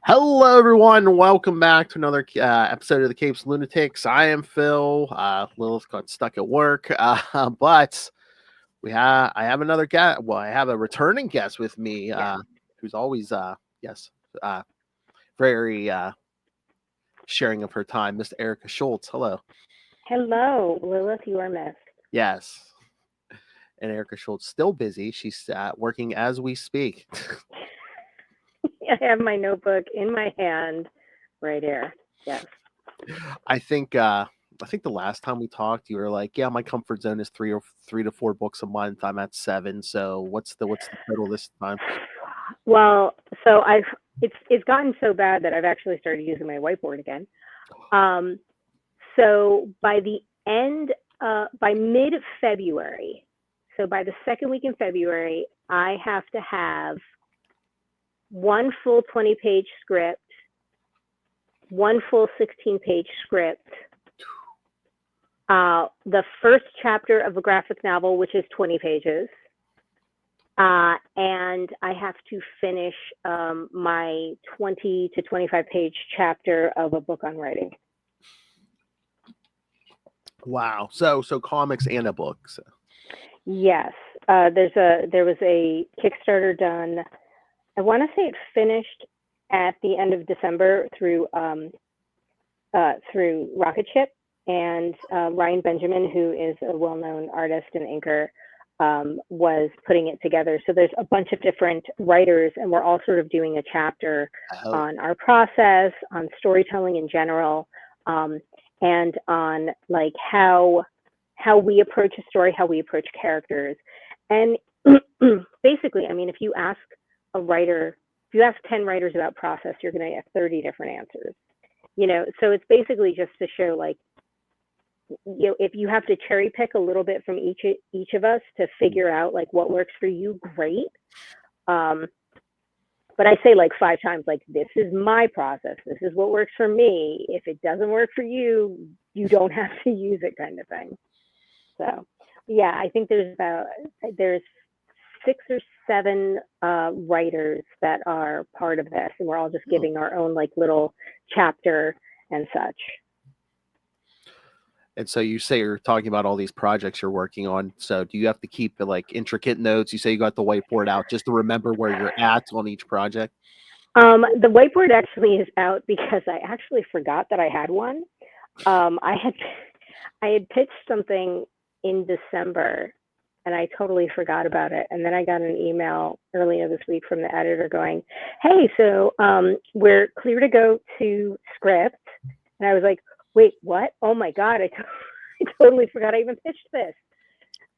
Hello, everyone. Welcome back to another episode of the Capes Lunatics. I am Phil. Lilith got stuck at work, but I have another guest. Well, I have a returning guest with me, who's always uh, very sharing of her time, Miss Erica Schultz. Hello. Hello, Lilith, you are missed. Yes, and Erica Schultz still busy. She's working as we speak. I have my notebook in my hand right here. Yes. I think the last time we talked, you were like, "Yeah, my comfort zone is three to four books a month. I'm at seven. So what's the total this time?" Well, so it's gotten so bad that I've actually started using my whiteboard again. Um, so by mid February, so by the second week in February, I have to have one full 20-page script, one full 16-page script, the first chapter of a graphic novel, which is 20 pages, and I have to finish my 20 to 25-page chapter of a book on writing. Wow. So comics and a book. So. Yes, there was a Kickstarter done. I want to say it finished at the end of December through Rocket Ship, and Ryan Benjamin, who is a well-known artist and inker, was putting it together. So there's a bunch of different writers, and we're all sort of doing a chapter on our process, on storytelling in general, and on like how we approach a story, how we approach characters. And basically, I mean, if you ask 10 writers about process, you're going to get 30 different answers. So it's basically just to show, like, if you have to cherry pick a little bit from each of us to figure out like what works for you, great. But I say like 5 times, like, this is my process. This is what works for me. If it doesn't work for you, you don't have to use it, kind of thing. So, yeah, I think there's 6 or 7 writers that are part of this, and we're all just giving our own like little chapter and such. And so you say you're talking about all these projects you're working on. So do you have to keep like intricate notes? You say you got the whiteboard out just to remember where you're at on each project. The whiteboard actually is out because I actually forgot that I had one. I had pitched something in December, and I totally forgot about it. And then I got an email earlier this week from the editor going, "Hey, so we're clear to go to script." And I was like, "Wait, what? Oh my God, I totally forgot I even pitched this."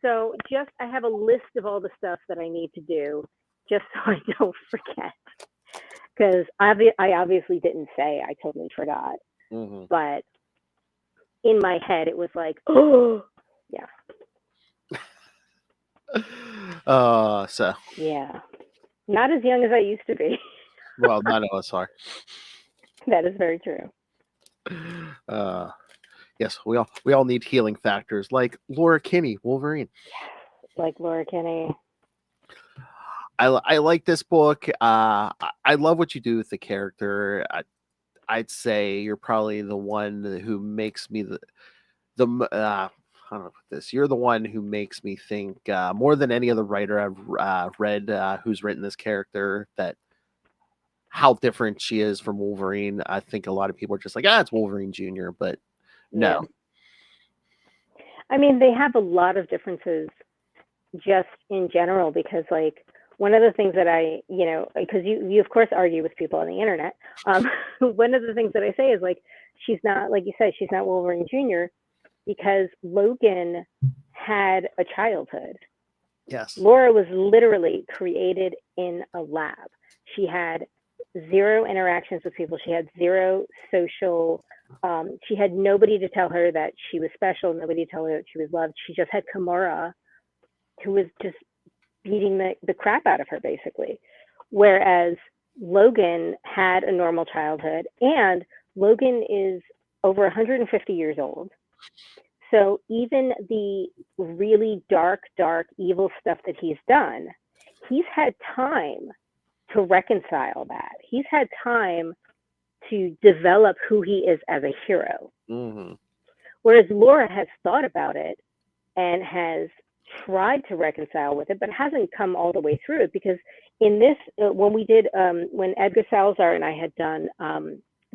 So I have a list of all the stuff that I need to do just so I don't forget. Because I obviously didn't say, I totally forgot. Mm-hmm. But in my head, it was like, oh, yeah. So. Yeah. Not as young as I used to be. Well, none of us are. That is very true. Yes, we all need healing factors like Laura Kinney, Wolverine. Yes, like Laura Kinney. I like this book. I love what you do with the character. I'd say you're probably the one who makes me I don't know this. You're the one who makes me think more than any other writer I've read who's written this character, that how different she is from Wolverine. I think a lot of people are just like, it's Wolverine Jr., but no. Yeah. I mean, they have a lot of differences just in general, because like one of the things that because you of course argue with people on the internet. One of the things that I say is like, she's not, like you said, she's not Wolverine Jr. because Logan had a childhood. Yes. Laura was literally created in a lab. She had 0 interactions with people. She had 0 social. She had nobody to tell her that she was special, nobody to tell her that she was loved. She just had Kimura, who was just beating the crap out of her, basically. Whereas Logan had a normal childhood, and Logan is over 150 years old. So even the really dark, evil stuff that he's done, he's had time to reconcile that. He's had time to develop who he is as a hero. Mm-hmm. Whereas Laura has thought about it and has tried to reconcile with it, but hasn't come all the way through it, because in this, when Edgar Salazar and I had done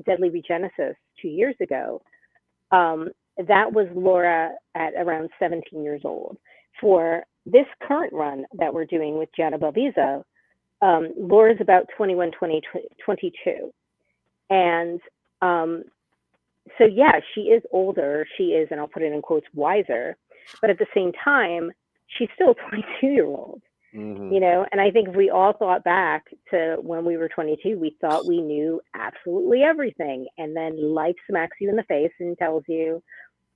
Deadly Regenesis 2 years ago, that was Laura at around 17 years old. For this current run that we're doing with Gianna Belviso, Laura's about 21, 20, 22. And so, yeah, she is older. She is, and I'll put it in quotes, wiser. But at the same time, she's still a 22-year-old. Mm-hmm. You know, and I think if we all thought back to when we were 22, we thought we knew absolutely everything. And then life smacks you in the face and tells you,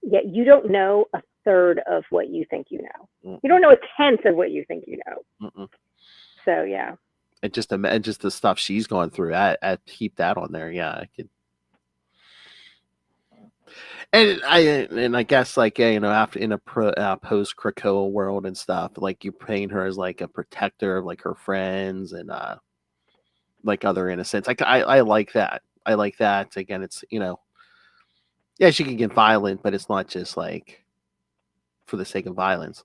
yeah, you don't know a third of what you think you know. Mm-mm. You don't know a tenth of what you think you know. Mm-mm. So, yeah. And just the stuff she's going through, I keep that on there. Yeah, I could. And I guess, like, you know, after in a post Krakoa world and stuff, like, you paint her as like a protector of like her friends and like other innocents. Like, I like that. I like that. Again, it's, you know, yeah, she can get violent, but it's not just like for the sake of violence.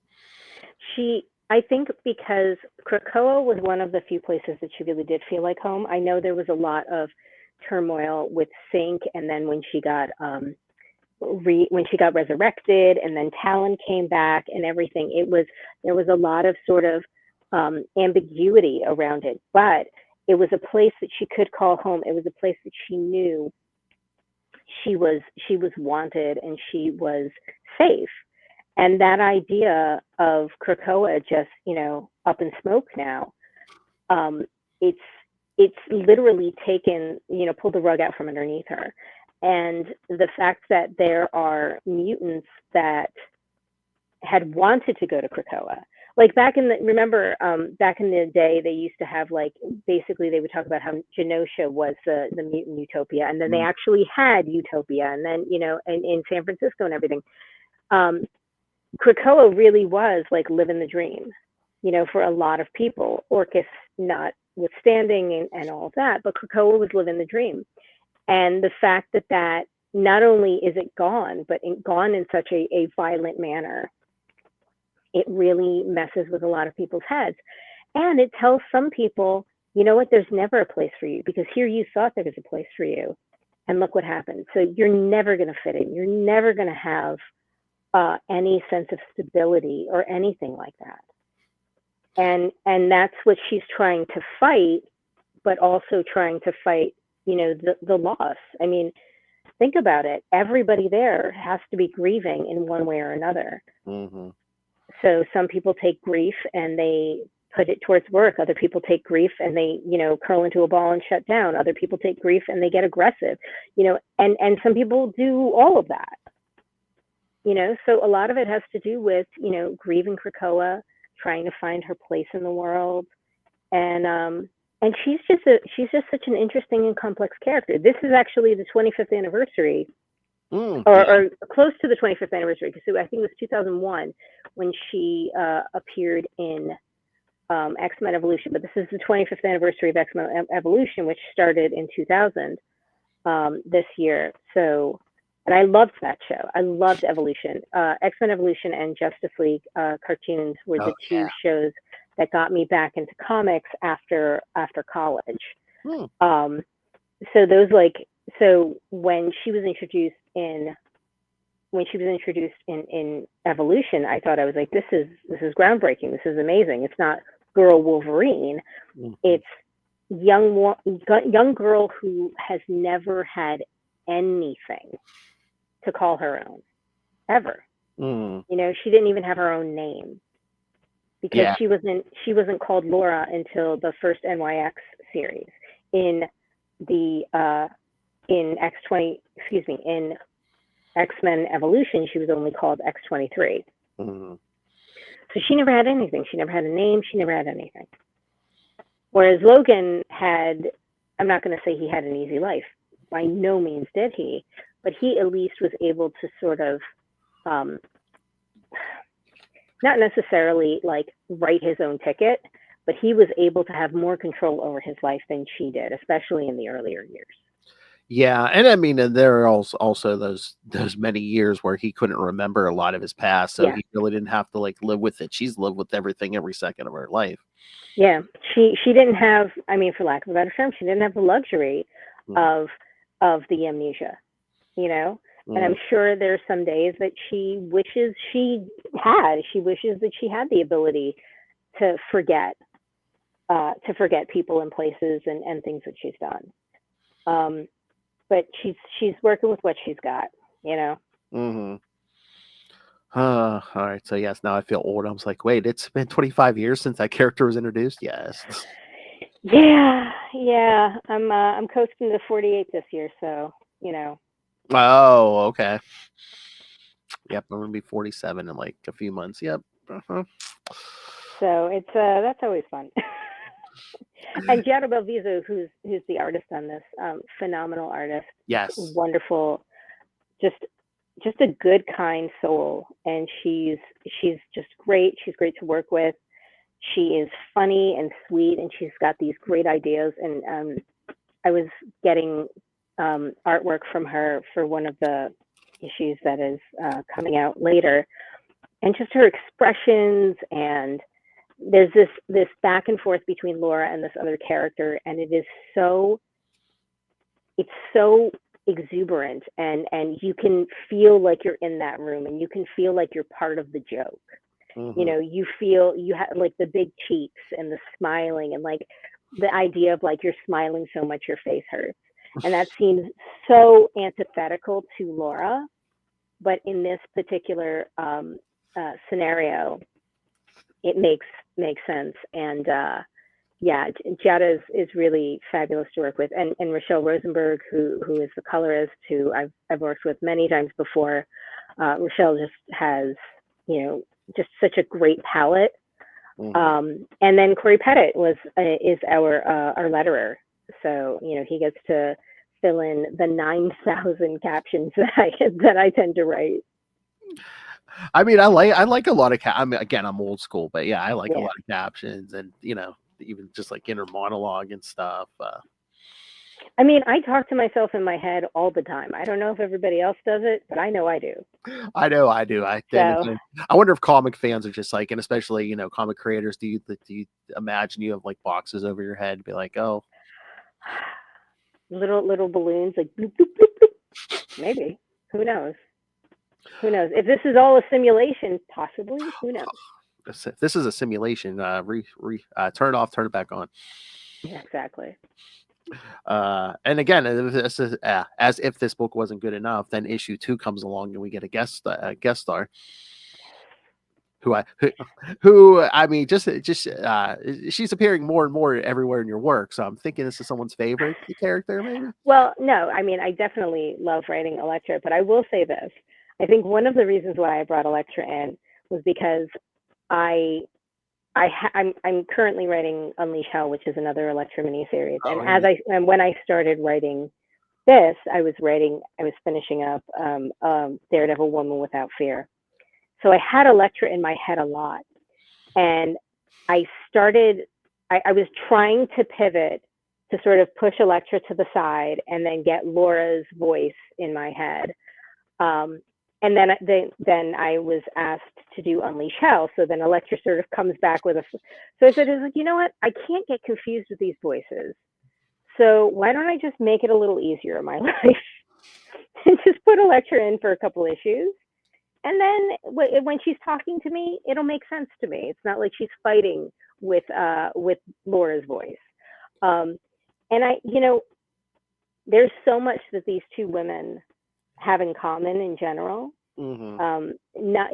I think because Krakoa was one of the few places that she really did feel like home. I know there was a lot of turmoil with Sync, and then when she got resurrected, and then Talon came back and everything, there was a lot of sort of ambiguity around it. But it was a place that she could call home. It was a place that she knew she was wanted and she was safe. And that idea of Krakoa just, you know, up in smoke now, it's literally taken, you know, pulled the rug out from underneath her. And the fact that there are mutants that had wanted to go to Krakoa, like back in the day, they used to have, like, basically they would talk about how Genosha was the mutant utopia, and then they actually had Utopia, and then, you know, and in San Francisco and everything. Krakoa really was like living the dream, you know, for a lot of people, Orcus notwithstanding and all of that, but Krakoa was living the dream. And the fact that not only is it gone, but gone in such a violent manner, it really messes with a lot of people's heads. And it tells some people, you know what, there's never a place for you, because here you thought there was a place for you, and look what happened. So you're never going to fit in. You're never going to have any sense of stability or anything like that. And that's what she's trying to fight, but also trying to fight, you know, the loss. I mean, think about it. Everybody there has to be grieving in one way or another. Mm-hmm. So some people take grief and they put it towards work. Other people take grief and they, you know, curl into a ball and shut down. Other people take grief and they get aggressive, you know, and some people do all of that. You know, so a lot of it has to do with, you know, grieving Krakoa, trying to find her place in the world, and she's just such an interesting and complex character. This is actually the 25th anniversary, or close to the 25th anniversary, because I think it was 2001 when she appeared in X-Men Evolution. But this is the 25th anniversary of X-Men Evolution, which started in 2000 this year. So. And I loved that show. I loved Evolution. X-Men Evolution and Justice League cartoons were the two shows that got me back into comics after college. So those, like, so when she was introduced in Evolution, I thought, I was like, this is groundbreaking. This is amazing. It's not girl Wolverine. It's young girl who has never had anything to call her own ever. You know, she didn't even have her own name, because she wasn't called Laura until the first NYX series. In in X-Men Evolution, she was only called X-23. So she never had anything. She never had a name. She never had anything. Whereas Logan had, I'm not going to say he had an easy life. By no means did he. But he at least was able to sort of, not necessarily like write his own ticket, but he was able to have more control over his life than she did, especially in the earlier years. Yeah, and I mean, and there are also those many years where he couldn't remember a lot of his past, so Yeah. he really didn't have to like live with it. She's lived with everything every second of her life. Yeah, she didn't have, I mean, for lack of a better term, she didn't have the luxury Mhm, of the amnesia, you know. And mhm. I'm sure there's some days that she wishes she had. She wishes that she had the ability to forget people and places and things that she's done. Um, but she's working with what she's got, you know. Mhm. All right. So yes, now I feel old. I was like, wait, it's been 25 years since that character was introduced. Yes. Yeah, yeah. I'm coasting to 48 this year, so you know. Oh, okay. Yep, I'm gonna be 47 in like a few months. Yep. Uh-huh. So it's that's always fun. And Giada Belviso, who's the artist on this, phenomenal artist, Yes. wonderful, just just a good, kind soul, and she's just great. She's great to work with. She is funny and sweet, and she's got these great ideas. And I was getting artwork from her for one of the issues that is coming out later, and just her expressions, and there's this back and forth between Laura and this other character, and it's so exuberant, and you can feel like you're in that room, and you can feel like you're part of the joke. You Hmm. know, you feel you have like the big cheeks and the smiling, and like the idea of like you're smiling so much your face hurts, and that seems so antithetical to Laura, but in this particular scenario it makes sense. And yeah, Jada is really fabulous to work with, and Rochelle Rosenberg, who is the colorist, who I've worked with many times before. Rochelle just has, you know, just such a great palette. Hmm. And then Corey Pettit is our letterer, so you know he gets to fill in the 9,000 captions that I tend to write. I mean, I like a lot of I mean, again, I'm old school, but yeah, I like a Yeah. lot of captions and even just like inner monologue and stuff. I mean, I talk to myself in my head all the time. I don't know if everybody else does it, but I know I do. I know I do. So, I wonder if comic fans are just like, and especially comic creators. Do you imagine you have like boxes over your head, be like, oh, little balloons like bloop, bloop, bloop, bloop. Maybe. Who knows? Who knows? If this is all a simulation, possibly. Who knows? this is a simulation. Turn it off, turn it back on. Yeah, exactly. And again, this is, as if this book wasn't good enough, then issue 2 comes along and we get a guest star who I who I mean just she's appearing more and more everywhere in your work. So I'm thinking this is someone's favorite character, maybe. Well, no, I mean, I definitely love writing Electra, but I will say this. I think one of the reasons why I brought Electra in was because I I'm currently writing Unleash Hell, which is another Electra miniseries. And Oh, yeah. when I started writing this, I was finishing up Daredevil Woman Without Fear. So I had Electra in my head a lot, and I started. I was trying to pivot to sort of push Electra to the side and then get Laura's voice in my head. Um, and then I was asked to do Unleash Hell. So then Electra sort of comes back with a. So I said, like, you know what? I can't get confused with these voices. So why don't I just make it a little easier in my life and just put Electra in for a couple issues, and then when she's talking to me, it'll make sense to me. It's not like she's fighting with Laura's voice. Um, and there's so much that these two women have in common in general. Hmm. Not,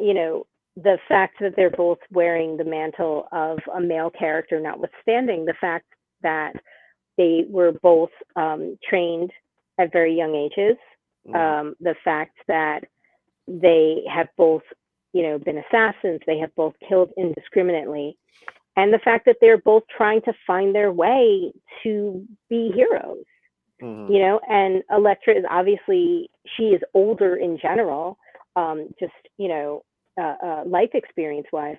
the fact that they're both wearing the mantle of a male character, notwithstanding the fact that they were both trained at very young ages. Hmm. The fact that they have both, been assassins, they have both killed indiscriminately, and the fact that they're both trying to find their way to be heroes. Hmm. And Elektra is obviously, she is older in general, just life experience wise.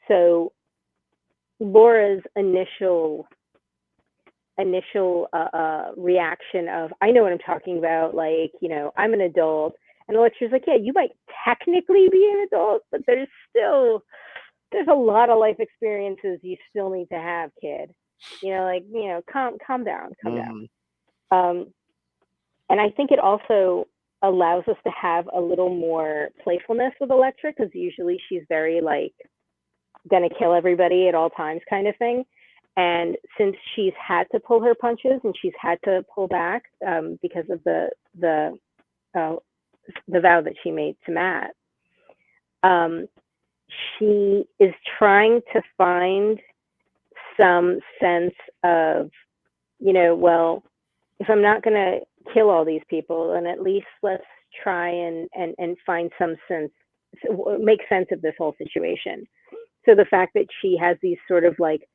So Laura's initial reaction of, I know what I'm talking about, like, I'm an adult. And the lecturer's like, yeah, you might technically be an adult, but there's a lot of life experiences you still need to have, kid. Calm down, calm down. Mm-hmm. And I think it also allows us to have a little more playfulness with Elektra, because usually she's very like gonna kill everybody at all times kind of thing. And since she's had to pull her punches and she's had to pull back because of uh, the vow that she made to Matt, she is trying to find some sense of, well, if I'm not going to kill all these people, then at least let's try and find some sense, make sense of this whole situation. So the fact that she has these sort of like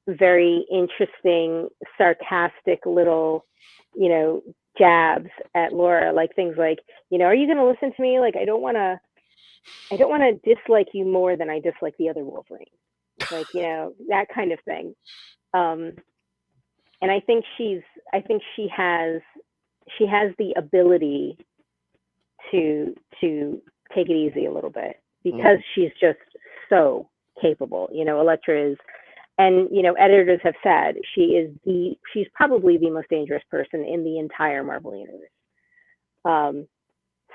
very interesting, sarcastic little, jabs at Laura, like things like, are you going to listen to me? Like, I don't want to dislike you more than I dislike the other Wolverine. Like, that kind of thing. And I think she has the ability to take it easy a little bit, because she's just so capable. Elektra is, and editors have said she's probably the most dangerous person in the entire Marvel universe.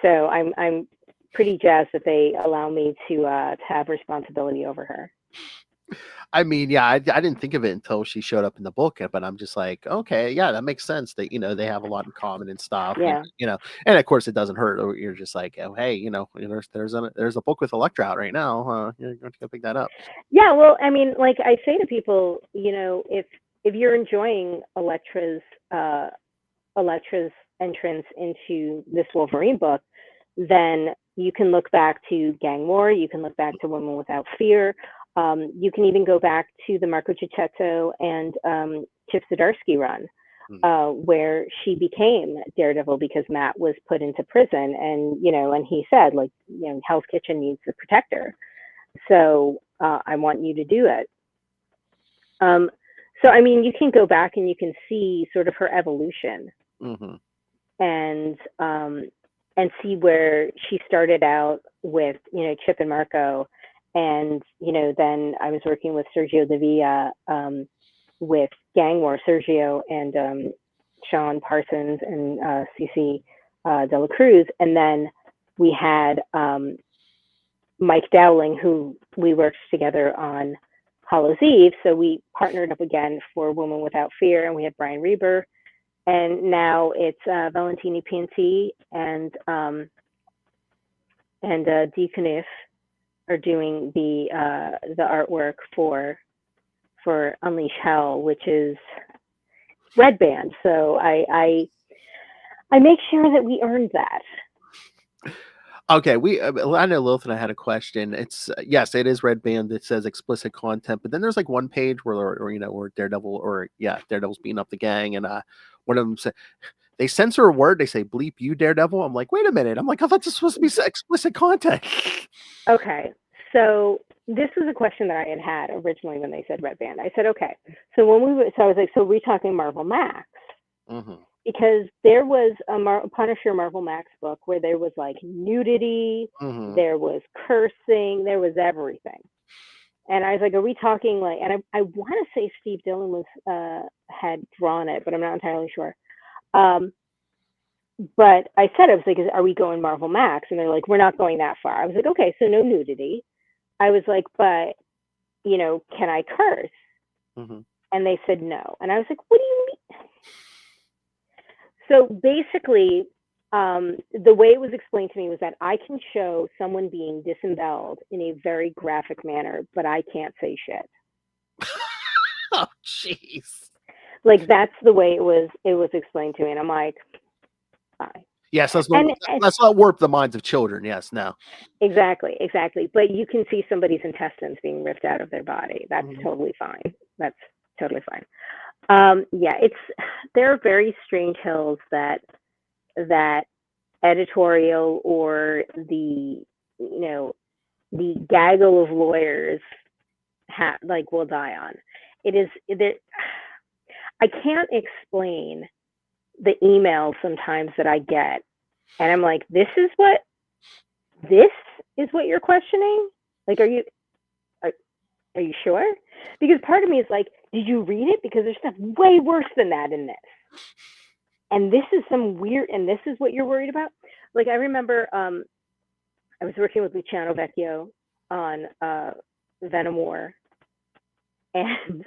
So I'm pretty jazzed that they allow me to have responsibility over her. I mean, yeah, I didn't think of it until she showed up in the book, but I'm just like, okay, yeah, that makes sense. That they have a lot in common and stuff. Yeah. And of course it doesn't hurt. You're just like, oh, hey, there's a book with Elektra out right now. You're going to go pick that up. Yeah, well, I mean, like I say to people, if you're enjoying Elektra's entrance into this Wolverine book, then you can look back to Gang War, you can look back to Women Without Fear, you can even go back to the Marco Cicchetto and Chip Zdarsky run, where she became Daredevil because Matt was put into prison, and and he said, like, Hell's Kitchen needs a protector, so I want you to do it. So I mean, you can go back and you can see sort of her evolution, and see where she started out with Chip and Marco, and then I was working with Sergio Davia with Gang War, Sergio and Sean Parsons and Cece De La Cruz, and then we had Mike Dowling, who we worked together on Hallows Eve, so we partnered up again for Women Without Fear, and we had Brian Reber, and now it's Valentini Pinti and Deaconif are doing the artwork for Unleash Hell, which is Red Band. So I make sure that we earned that. Okay, I know Lilith and I had a question. It's yes, it is Red Band. It says explicit content, but then there's like one page where Daredevil's beating up the gang, and one of them said they censor a word. They say "bleep you, Daredevil." I'm like, wait a minute. I'm like, I thought this was supposed to be explicit content. Okay, so this was a question that I had originally when they said Red Band. I said, okay, so I was like, so we're talking Marvel Max. Because there was a Punisher Marvel Max book where there was like nudity, there was cursing, there was everything. And I was like, are we talking like, and I want to say Steve Dillon had drawn it, but I'm not entirely sure. But I was like, are we going Marvel Max? And they're like, we're not going that far. I was like, okay, so no nudity. I was like, but, can I curse? And they said no. And I was like, what do you mean? So basically, the way it was explained to me was that I can show someone being disemboweled in a very graphic manner, but I can't say shit. Oh, jeez. Like, that's the way it was explained to me. And I'm like, fine. Yes, let's not warp the minds of children. Yes, no. Exactly. But you can see somebody's intestines being ripped out of their body. That's totally fine. That's totally fine. There are very strange hills that editorial or the gaggle of lawyers like will die on. It is there. I can't explain the emails sometimes that I get, and I'm like, this is what you're questioning? Like, are, are you sure? Because part of me is like, did you read it? Because there's stuff way worse than that in this. And this is some weird, and this is what you're worried about? Like, I remember I was working with Luciano Vecchio on Venom War, and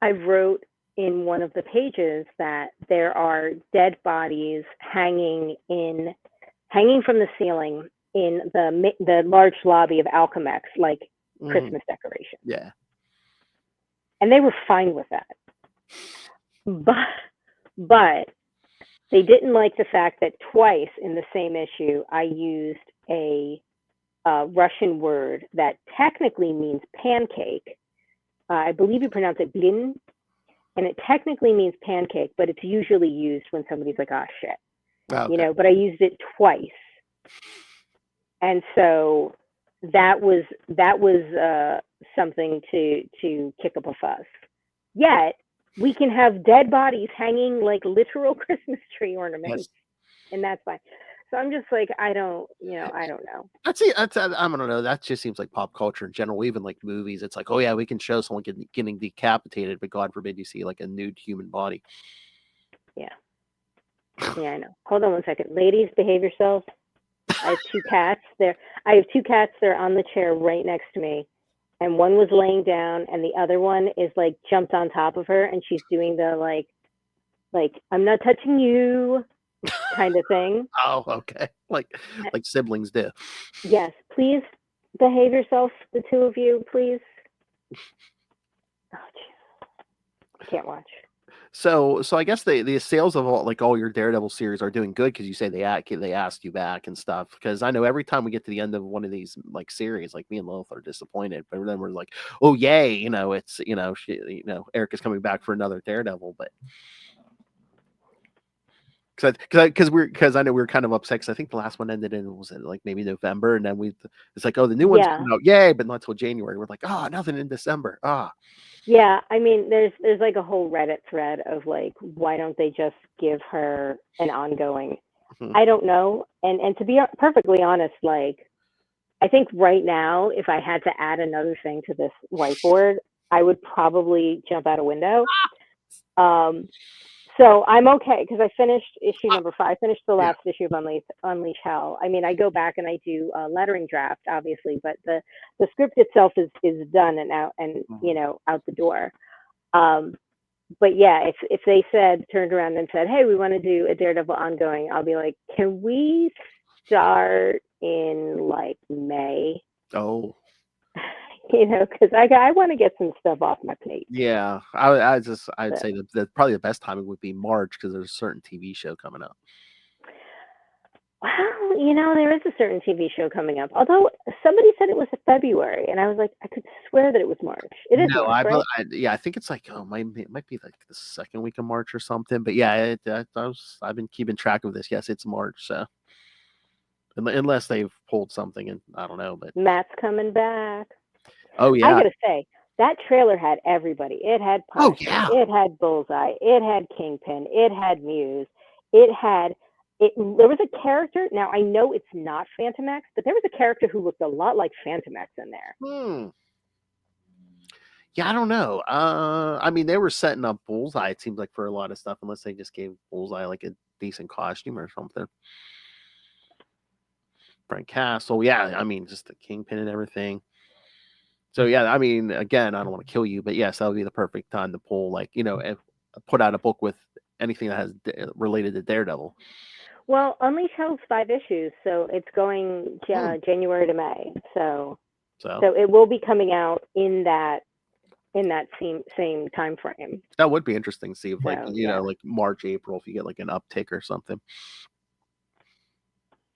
I wrote in one of the pages that there are dead bodies hanging from the ceiling in the large lobby of Alchemex, like Christmas decoration. Yeah. And they were fine with that. But they didn't like the fact that twice in the same issue I used a Russian word that technically means pancake. I believe you pronounce it blin, and it technically means pancake, but it's usually used when somebody's like, "Ah, shit," Okay. But I used it twice, and so that was something to kick up a fuss. Yet we can have dead bodies hanging like literal Christmas tree ornaments, and that's fine. So I'm just like, I don't know. I don't know. That just seems like pop culture in general, even like movies. It's like, oh yeah, we can show someone getting decapitated, but God forbid you see like a nude human body. Yeah, I know. Hold on one second, ladies, behave yourselves. I have two cats there. They're on the chair right next to me, and one was laying down, and the other one is like jumped on top of her, and she's doing the like I'm not touching you kind of thing. Oh, okay. Like siblings do. Yes, please behave yourself, the two of you, please. Oh, jeez. I can't watch. So I guess the sales of all your Daredevil series are doing good because you say they asked you back and stuff. Because I know every time we get to the end of one of these like series, like me and Lilith are disappointed, but then we're like, oh yay, it's Erica's coming back for another Daredevil, but. Because I know we were kind of upset because I think the last one ended in was it like maybe November, and then it's like, oh, the new one's coming out, yay, but not until January. We're like, oh, nothing in December. Yeah, I mean, there's like a whole Reddit thread of like, why don't they just give her an ongoing? I don't know, and to be perfectly honest, like, I think right now, if I had to add another thing to this whiteboard, I would probably jump out a window. So I'm okay because I finished issue number 5. I finished the last issue of Unleash Hell. I mean, I go back and I do a lettering draft, obviously, but the script itself is done and out and out the door. But yeah, if they turned around and said, hey, we want to do a Daredevil ongoing, I'll be like, can we start in like May? Oh. Because I want to get some stuff off my plate. Yeah, I'd say that probably the best timing would be March because there's a certain TV show coming up. Well, there is a certain TV show coming up. Although somebody said it was February, and I was like, I could swear that it was March. It is March, right? I think it's like it might be like the second week of March or something. But yeah, I've been keeping track of this. Yes, it's March. So unless they've pulled something, and I don't know. But Matt's coming back. Oh yeah, I gotta say that trailer had everybody. It had Punisher. It had Bullseye. It had Kingpin. It had Muse. There was a character. Now I know it's not Phantom X, but there was a character who looked a lot like Phantom X in there. Yeah, I don't know. I mean, they were setting up Bullseye. It seems like for a lot of stuff, unless they just gave Bullseye like a decent costume or something. Frank Castle, yeah. I mean, just the Kingpin and everything. So yeah, I mean, again, I don't want to kill you, but yes, that would be the perfect time to pull, put out a book with anything that has related to Daredevil. Well, Unleash Hell's 5 issues, so it's going January to May. So it will be coming out in that same time frame. That would be interesting to see if like March, April, if you get like an uptick or something.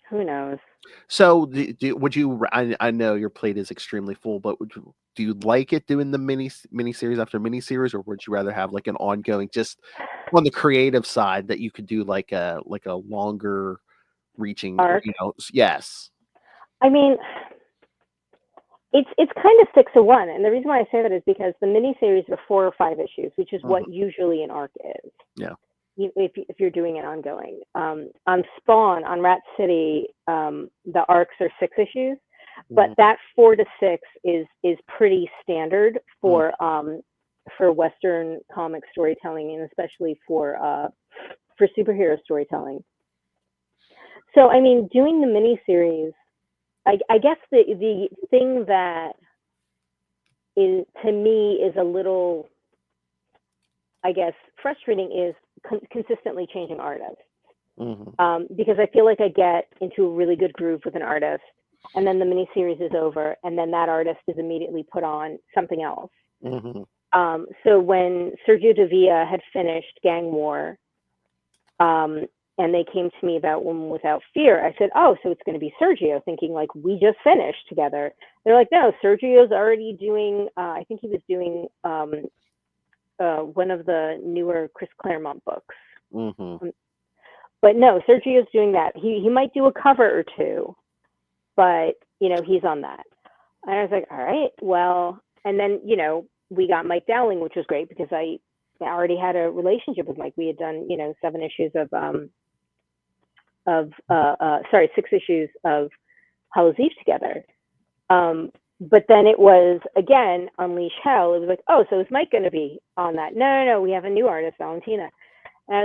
Who knows? So would you? I know your plate is extremely full, but do you like it doing the mini series after mini series, or would you rather have like an ongoing, just on the creative side that you could do like a longer reaching arc? Yes. I mean, it's kind of 6-1, and the reason why I say that is because the miniseries are 4 or 5 issues, which is Mhm. what usually an arc is. Yeah. If you're doing it ongoing. On Spawn, on Rat City, the arcs are 6 issues, but Mhm. that 4 to 6 is pretty standard Mhm. for Western comic storytelling, and especially for superhero storytelling. So, I mean, doing the miniseries, I guess the thing that is to me is a little, I guess, frustrating is consistently changing artists. Mhm. Because I feel like I get into a really good groove with an artist, and then the miniseries is over, and then that artist is immediately put on something else. Mhm. So when Sergio Davia had finished Gang War, and they came to me about Woman Without Fear, I said, "Oh, so it's going to be Sergio," thinking like we just finished together. They're like, "No, Sergio's already doing. I think he was doing one of the newer Chris Claremont books." Mhm. But no, Sergio's doing that. He might do a cover or two, but he's on that. And I was like, all right, well, and then we got Mike Dowling, which was great because I already had a relationship with Mike. We had done 7 issues of sorry 6 issues of Hallows Eve together. But then it was again Unleash Hell. It was like, oh, so is Mike going to be on that? No, no, no. We have a new artist, Valentina,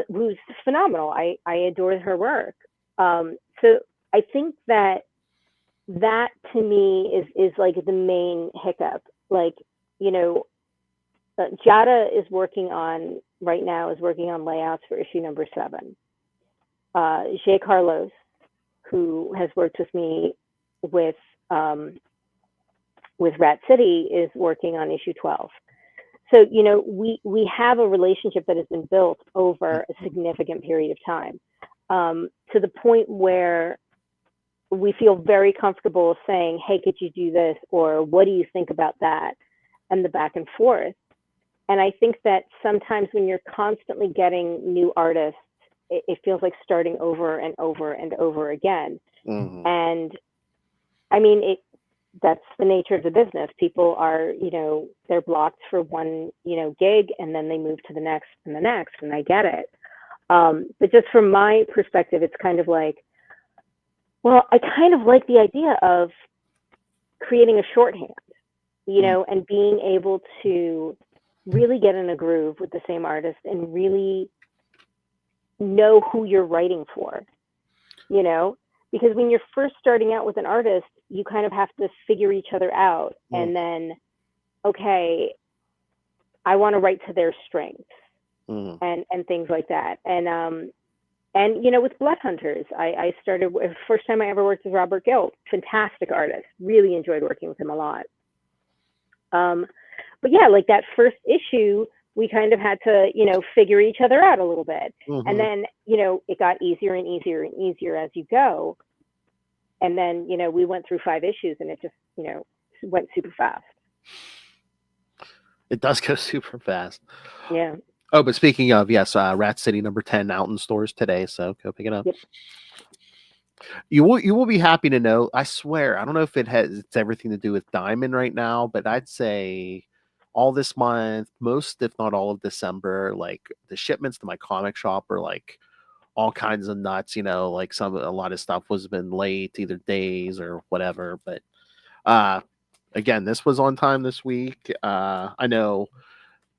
who's phenomenal. I adore her work. So I think that to me is like the main hiccup. Like, you know, Jada is working on right now is working on layouts for issue number 7. Jay Carlos, who has worked with me with um, with Rat City, is working on issue 12. So we have a relationship that has been built over a significant period of time, to the point where we feel very comfortable saying, hey, could you do this? Or what do you think about that? And the back and forth. And I think that sometimes when you're constantly getting new artists, it feels like starting over and over and over again. Mhm. And I mean, that's the nature of the business. People are, they're blocked for one, gig, and then they move to the next and the next, and I get it. But just from my perspective, it's kind of like, well, I kind of like the idea of creating a shorthand, Mhm. and being able to really get in a groove with the same artist and really know who you're writing for, you know? Because when you're first starting out with an artist, you kind of have to figure each other out. Mhm. And then, okay, I want to write to their strengths Mhm. and things like that. And with Blood Hunters, I started, first time I ever worked with Robert Gilt, fantastic artist. Really enjoyed working with him a lot. Um, but yeah, like that first issue, we kind of had to, figure each other out a little bit. And Mhm. then, it got easier and easier and easier as you go. And then, we went through 5 issues and it just, went super fast. It does go super fast. Yeah. Oh, but speaking of, yes, Rat City number 10 out in stores today, so go pick it up. Yep. You will be happy to know. I swear, I don't know if it's everything to do with Diamond right now, but I'd say all this month, most if not all of December, like the shipments to my comic shop are like all kinds of nuts. Like a lot of stuff was been late, either days or whatever. But uh, again, this was on time this week. I know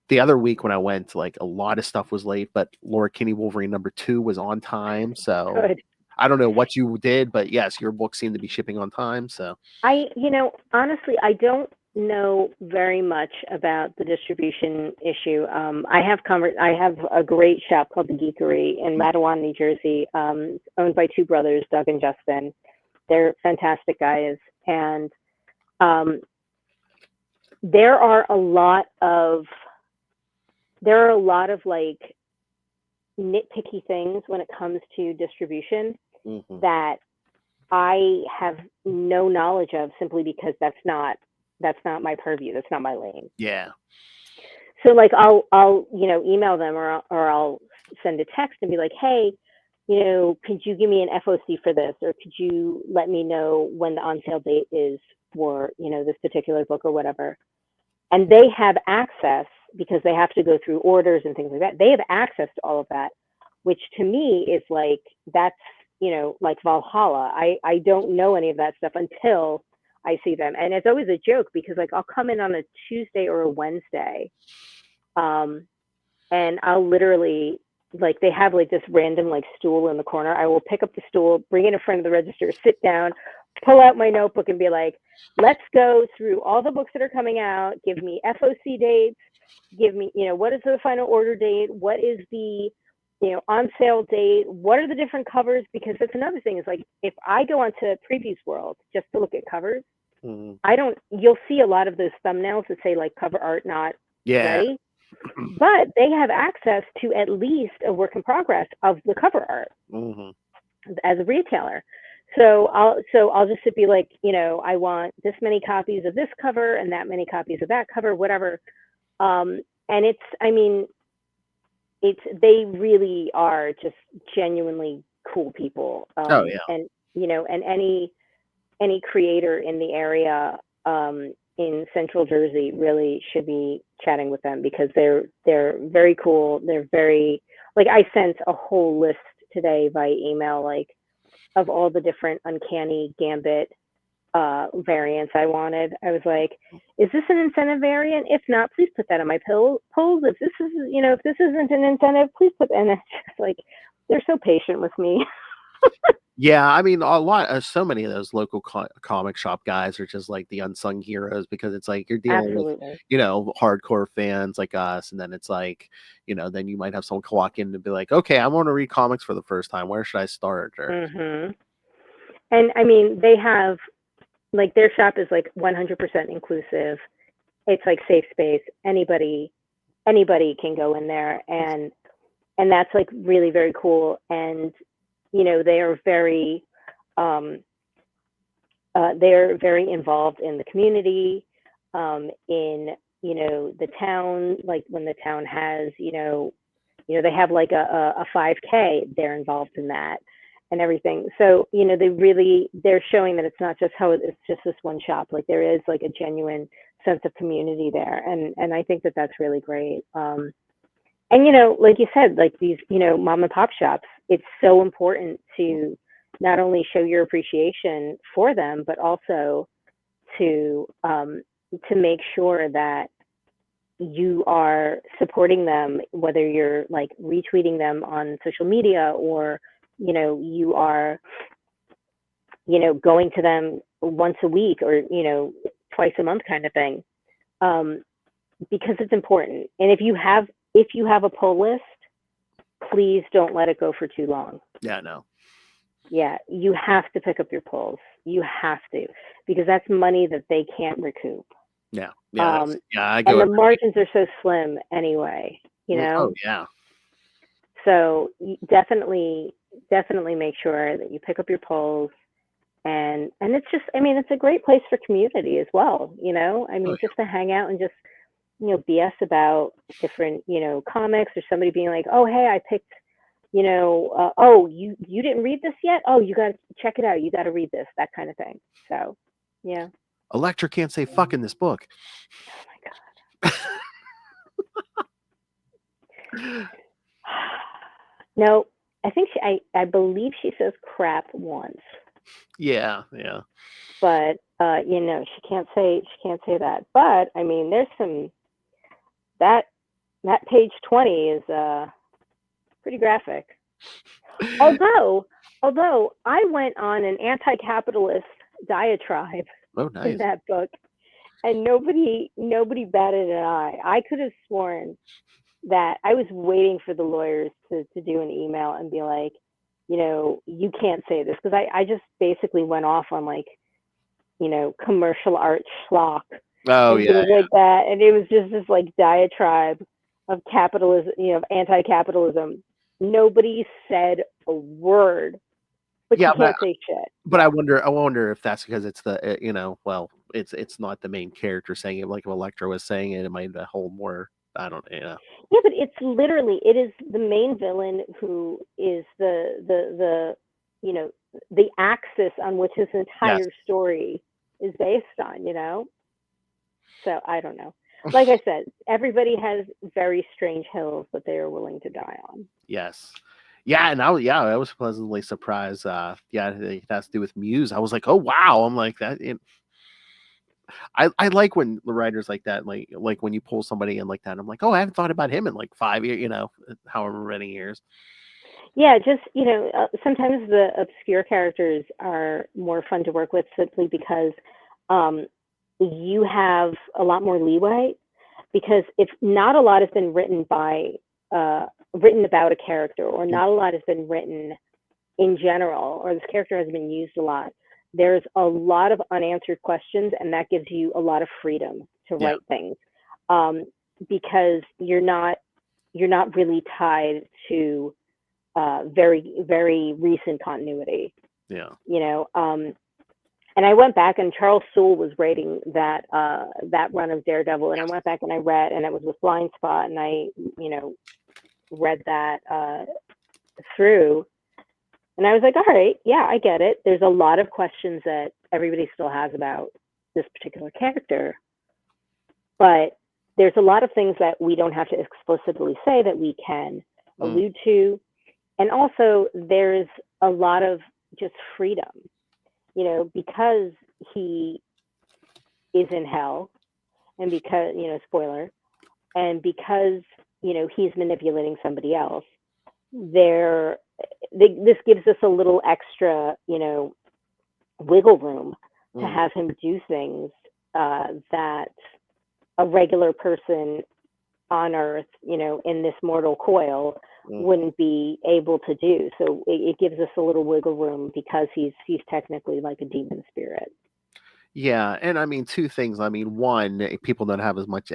the other week when I went, like a lot of stuff was late, but Laura Kinney Wolverine number 2 was on time. So Good. I don't know what you did, but yes, your book seemed to be shipping on time. So Honestly, I don't know very much about the distribution issue. I have a great shop called the Geekery in Matawan, New Jersey, owned by 2 brothers, Doug and Justin. They're fantastic guys, and um, there are a lot of like nitpicky things when it comes to distribution mhm. that I have no knowledge of, simply because that's not my purview. That's not my lane. Yeah. So like I'll email them, or I'll send a text and be like, hey, could you give me an FOC for this, or could you let me know when the on sale date is for, this particular book or whatever. And they have access, because they have to go through orders and things like that. They have access to all of that, which to me is like, that's, like Valhalla. I don't know any of that stuff until I see them. And it's always a joke because like I'll come in on a Tuesday or a Wednesday, and I'll literally, like, they have like this random like stool in the corner. I will pick up the stool, bring it in front of the register, sit down, pull out my notebook and be like, let's go through all the books that are coming out. Give me FOC dates. Give me, what is the final order date? What is the, on sale date? What are the different covers? Because that's another thing, is like, if I go onto Previews World just to look at covers, you'll see a lot of those thumbnails that say like cover art not ready, but they have access to at least a work in progress of the cover art as a retailer. So I'll just be like, I want this many copies of this cover and that many copies of that cover, whatever. And they really are just genuinely cool people. And, and any creator in the area, in Central Jersey really should be chatting with them, because they're very cool. They're very, like, I sent a whole list today by email, like, of all the different Uncanny Gambit variants I wanted. I was like, is this an incentive variant? If not, please put that on my polls. If this is, if this isn't an incentive, please put, and it's just like, they're so patient with me. Yeah, I mean, so many of those local comic shop guys are just like the unsung heroes, because it's like you're dealing with, hardcore fans like us, and then it's like, then you might have someone walk in and be like, okay, I want to read comics for the first time. Where should I start? And I mean, they have, like, their shop is like 100% inclusive. It's like safe space. Anybody can go in there, and that's like really very cool. And they are very involved in the community, in the town. Like when the town has they have like a 5K, they're involved in that and everything. So they're showing that it's not just it's just this one shop. Like there is like a genuine sense of community there, and I think that that's really great. And like you said, like these mom and pop shops, it's so important to not only show your appreciation for them, but also to make sure that you are supporting them, whether you're like retweeting them on social media, or you are going to them once a week, or twice a month kind of thing, because it's important. And if you have a pull list, please don't let it go for too long. Yeah, no. Yeah, you have to pick up your pulls. You have to, because that's money that they can't recoup. Yeah. And the margins are so slim anyway, Oh, yeah. So definitely make sure that you pick up your polls, and it's just, it's a great place for community as well. Just to hang out and just, BS about different, comics, or somebody being like, oh, hey, I picked, oh, you didn't read this yet? Oh, you got to check it out. You got to read this, that kind of thing. So, yeah. Elektra can't say fuck in this book. Oh my God. No, I think I believe she says crap once. Yeah. But she can't say that. But I mean, there's some that page 20 is pretty graphic. Although I went on an anti-capitalist diatribe in that book, and nobody batted an eye. I could have sworn that I was waiting for the lawyers to do an email and be like, you can't say this, because I just basically went off on like, commercial art schlock. Oh, and things like that, and it was just this like diatribe of capitalism, of anti-capitalism. Nobody said a word, but you can't say shit. But I wonder if that's because it's the it's not the main character saying it, like if Elektra was saying it. It might hold more. I don't know. Yeah, but it is the main villain who is the axis on which this entire story is based on, So I don't know. Like I said, everybody has very strange hills that they are willing to die on. Yes. Yeah, and I was pleasantly surprised. Yeah, it has to do with Muse. I was like, oh wow. I'm like that. I like when the writers like that, like when you pull somebody in like that. I'm like, oh, I haven't thought about him in like 5 years, however many years. Yeah, just, sometimes the obscure characters are more fun to work with simply because um, you have a lot more leeway. Because if not a lot has been written about a character, or not a lot has been written in general, or this character has been used a lot, there's a lot of unanswered questions, and that gives you a lot of freedom to Yeah, write things, um, because you're not really tied to very very recent continuity, yeah. you know. And I went back, and Charles Soule was writing that run of Daredevil, and I went back and I read, and it was with Blind Spot, and I read that through, and I was like, all right, yeah, I get it. There's a lot of questions that everybody still has about this particular character, but there's a lot of things that we don't have to explicitly say that we can Mm, allude to, and also there's a lot of just freedom, because he is in hell, and because, spoiler, and because, he's manipulating somebody else, there this gives us a little extra, wiggle room to mm, have him do things that a regular person on Earth, in this mortal coil, mm. wouldn't be able to do. So it gives us a little wiggle room because he's technically like a demon spirit. Yeah, and I mean, two things. I mean, one, people don't have as much,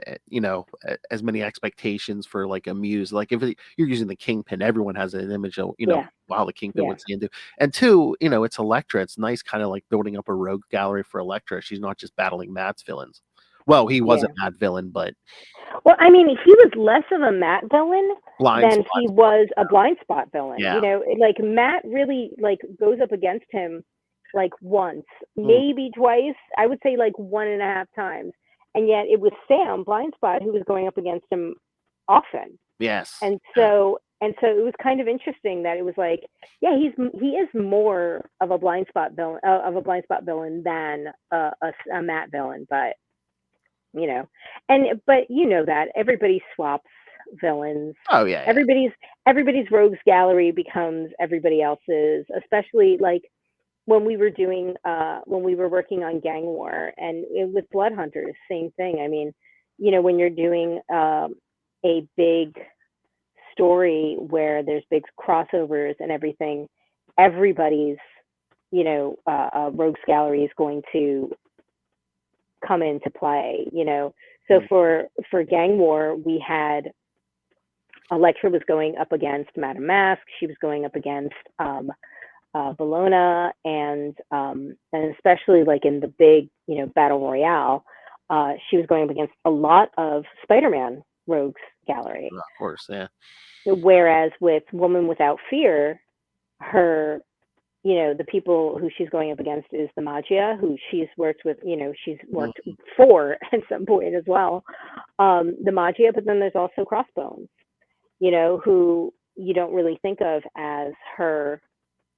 as many expectations for like a muse. Like if you're using the Kingpin, everyone has an image of, Yeah, wow, the Kingpin yeah, would say and do. And two, it's Elektra. It's nice, kind of like building up a rogue gallery for Elektra. She's not just battling Matt's villains. Well, he was a yeah. Matt villain, but Well, I mean, he was less of a Matt villain blind than spot. he was a blind spot villain. Yeah. Like Matt really like goes up against him like once, Mm, maybe twice. I would say like one and a half times. And yet it was Sam Blind Spot who was going up against him often. yes. And Yeah. so it was kind of interesting that it was like, yeah, he is more of a blind spot villain than a Matt villain, but you know but that everybody swaps villains. Oh yeah, yeah. Everybody's rogues gallery becomes everybody else's, especially like when we were working on gang war, and with blood hunters, same thing. I mean, when you're doing a big story where there's big crossovers and everything, everybody's rogues gallery is going to come into play. So Mm, for gang war, we had Elektra was going up against Madame Mask. She was going up against Bologna, and especially like in the big battle royale, she was going up against a lot of Spider-Man rogues gallery. of course, yeah. Whereas with Woman Without Fear, her the people who she's going up against is the Magia, who she's worked with, she's Mm, worked for at some point as well. The Magia, but then there's also Crossbones, who you don't really think of as her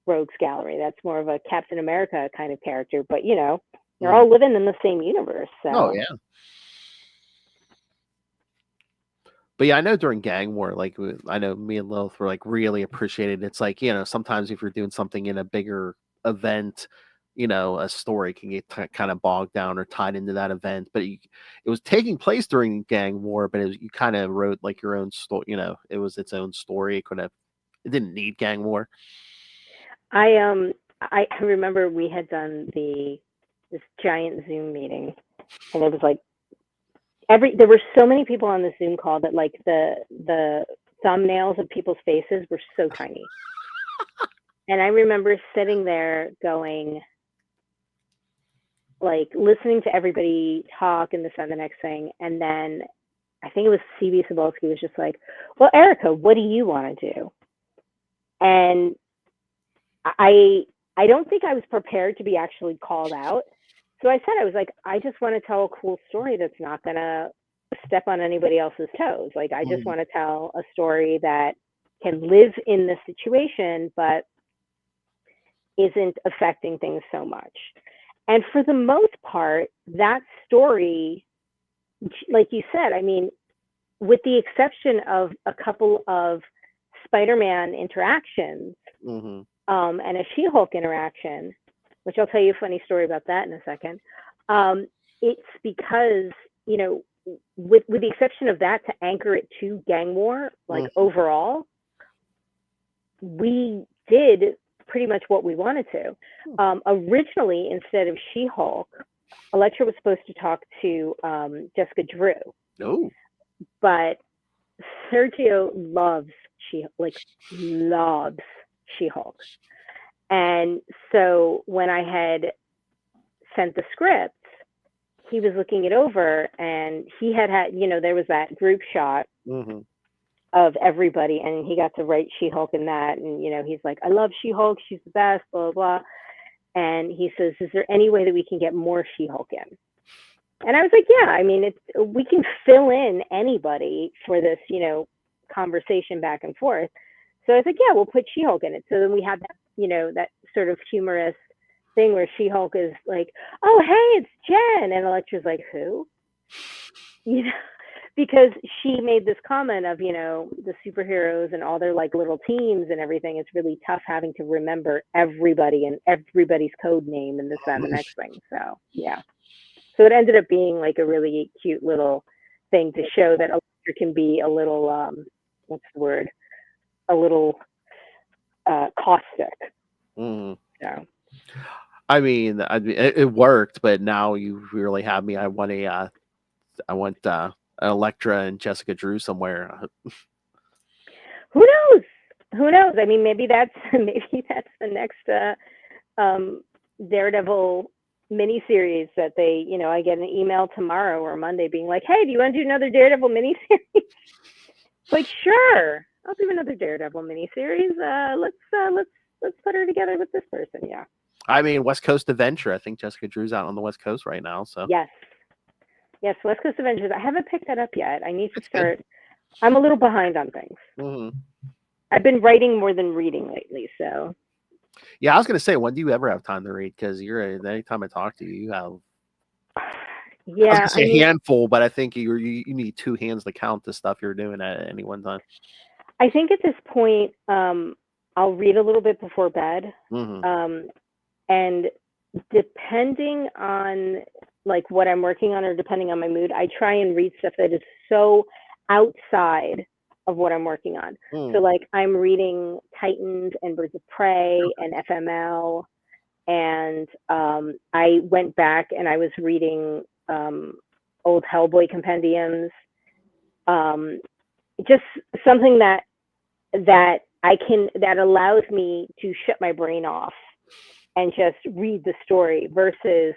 rogues gallery. That's more of a Captain America kind of character, but they're mm. all living in the same universe. Oh So yeah. But yeah, I know during gang war, like I know me and Lilith were like really appreciated. It's like, sometimes if you're doing something in a bigger event, a story can get kind of bogged down or tied into that event. But it was taking place during gang war, but you kind of wrote like your own story. It was its own story. It didn't need gang war. I remember we had done this giant Zoom meeting, and it was like there were so many people on the Zoom call that like the thumbnails of people's faces were so tiny. And I remember sitting there going, like, listening to everybody talk and this and the next thing. And then I think it was CB Cebulski was just like, well, Erica, what do you want to do? And I don't think I was prepared to be actually called out. So I said, I was like, I just want to tell a cool story that's not going to step on anybody else's toes. Like, I just Mhm. want to tell a story that can live in the situation, but isn't affecting things so much. And for the most part, that story, like you said, I mean, with the exception of a couple of Spider-Man interactions, Mhm. and a She-Hulk interaction, which I'll tell you a funny story about that in a second. It's because, you know, with the exception of that, to anchor it to gang war, like Mhm. overall, we did pretty much what we wanted to. Originally, instead of She-Hulk, Elektra was supposed to talk to Jessica Drew, Oh. but Sergio loves She-Hulk. And so when I had sent the script, he was looking it over, and he had, there was that group shot Mhm. of everybody, and he got to write She-Hulk in that. And, he's like, I love She-Hulk. She's the best, blah, blah, blah. And he says, is there any way that we can get more She-Hulk in? And I was like, yeah, I mean, we can fill in anybody for this, conversation back and forth. So I was like, yeah, we'll put She-Hulk in it. So then we had that, that sort of humorous thing where She-Hulk is like, oh, hey, it's Jen. And Elektra's like, who? You know, because she made this comment of, the superheroes and all their like little teams and everything. It's really tough having to remember everybody and everybody's code name and this, that, and the next thing. So, yeah. So it ended up being like a really cute little thing to show that Elektra can be a little, what's the word? A little caustic. Mhm. So. I mean, it worked, but now you really have me. I want Electra and Jessica Drew somewhere. Who knows? Who knows? I mean, maybe that's the next Daredevil miniseries that they, I get an email tomorrow or Monday being like, "Hey, do you want to do another Daredevil miniseries?" Like, sure, I'll do another Daredevil miniseries. Let's put her together with this person. Yeah. I mean, West Coast Adventure. I think Jessica Drew's out on the West Coast right now, so Yes. Yes. West Coast Avengers. I haven't picked that up yet. I need to it's good. start. I'm a little behind on things. Mhm. I've been writing more than reading lately, so. Yeah, I was gonna say, when do you ever have time to read? Because anytime I talk to you, you have. I was gonna Yeah, I say a mean, handful, but I think you need two hands to count the stuff you're doing at any one time. I think at this point, I'll read a little bit before bed, Hmm. um, and depending on like what I'm working on or depending on my mood, I try and read stuff that is so outside of what I'm working on. So Mm. like I'm reading Titans and Birds of Prey and FML, and I went back and I was reading old Hellboy compendiums. Um, just something that allows me to shut my brain off and just read the story versus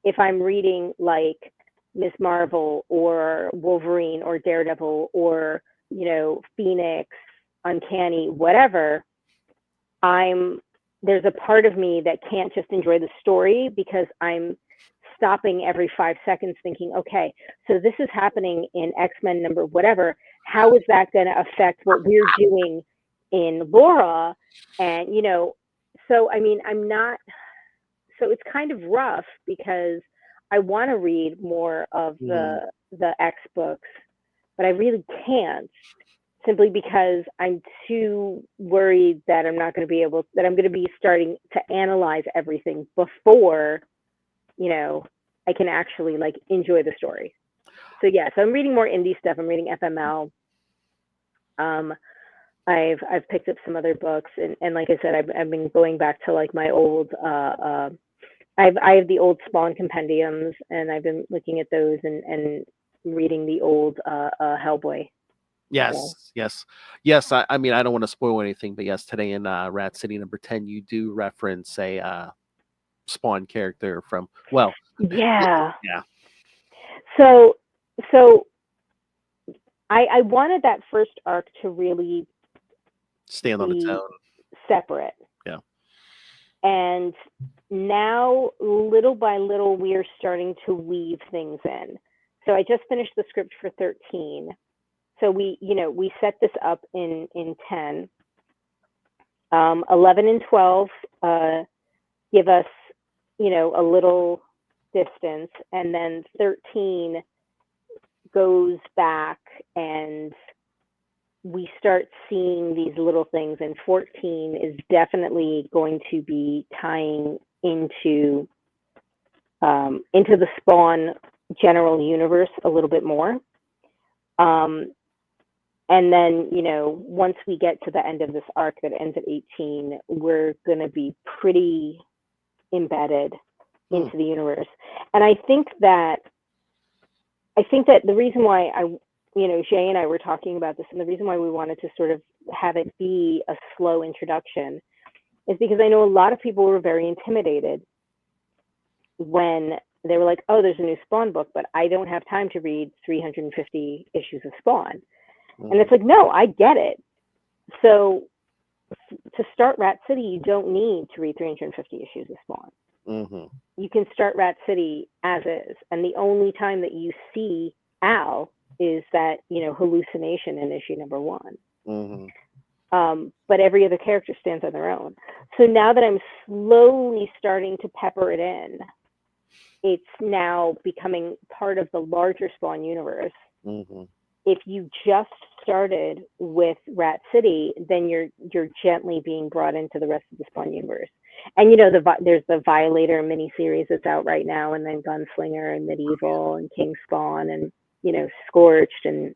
if I'm reading like Miss Marvel or Wolverine or Daredevil or Phoenix, Uncanny, whatever. I'm There's a part of me that can't just enjoy the story because I'm stopping every 5 seconds thinking, okay, so this is happening in X-Men number whatever. How is that going to affect what we're doing in Laura? And, so I mean, I'm not, so it's kind of rough because I want to read more of Hmm. the X books, but I really can't simply because I'm too worried that I'm going to be starting to analyze everything before, I can actually like enjoy the story. So yeah, so I'm reading more indie stuff. I'm reading FML. Um, I've picked up some other books, and like I said, I've been going back to like my old. I have the old Spawn compendiums, and I've been looking at those and reading the old Hellboy. So. Yes. I mean, I don't want to spoil anything, but yes, today in Rat City number 10, you do reference a Spawn character from. Well, Yeah. yeah, So so I wanted that first arc to really stand on its be own. separate. Yeah. And now, little by little, we are starting to weave things in. So I just finished the script for 13. So we set this up in 10. 11 and 12 give us, a little distance, and then 13 goes back, and we start seeing these little things, and 14 is definitely going to be tying into the Spawn general universe a little bit more. And then, once we get to the end of this arc that ends at 18, we're going to be pretty embedded into the universe. And I think that the reason why Jay and I were talking about this, and the reason why we wanted to sort of have it be a slow introduction, is because I know a lot of people were very intimidated when they were like, oh, there's a new Spawn book, but I don't have time to read 350 issues of Spawn. And it's like, no, I get it. So to start Rat City, you don't need to read 350 issues of Spawn. You can start Rat City as is. And the only time that you see Al is that, hallucination in issue number 1. But every other character stands on their own. So now that I'm slowly starting to pepper it in, it's now becoming part of the larger Spawn universe. If you just started with Rat City, then you're gently being brought into the rest of the Spawn universe. And there's the Violator miniseries that's out right now, and then Gunslinger and Medieval and King Spawn and Scorched, and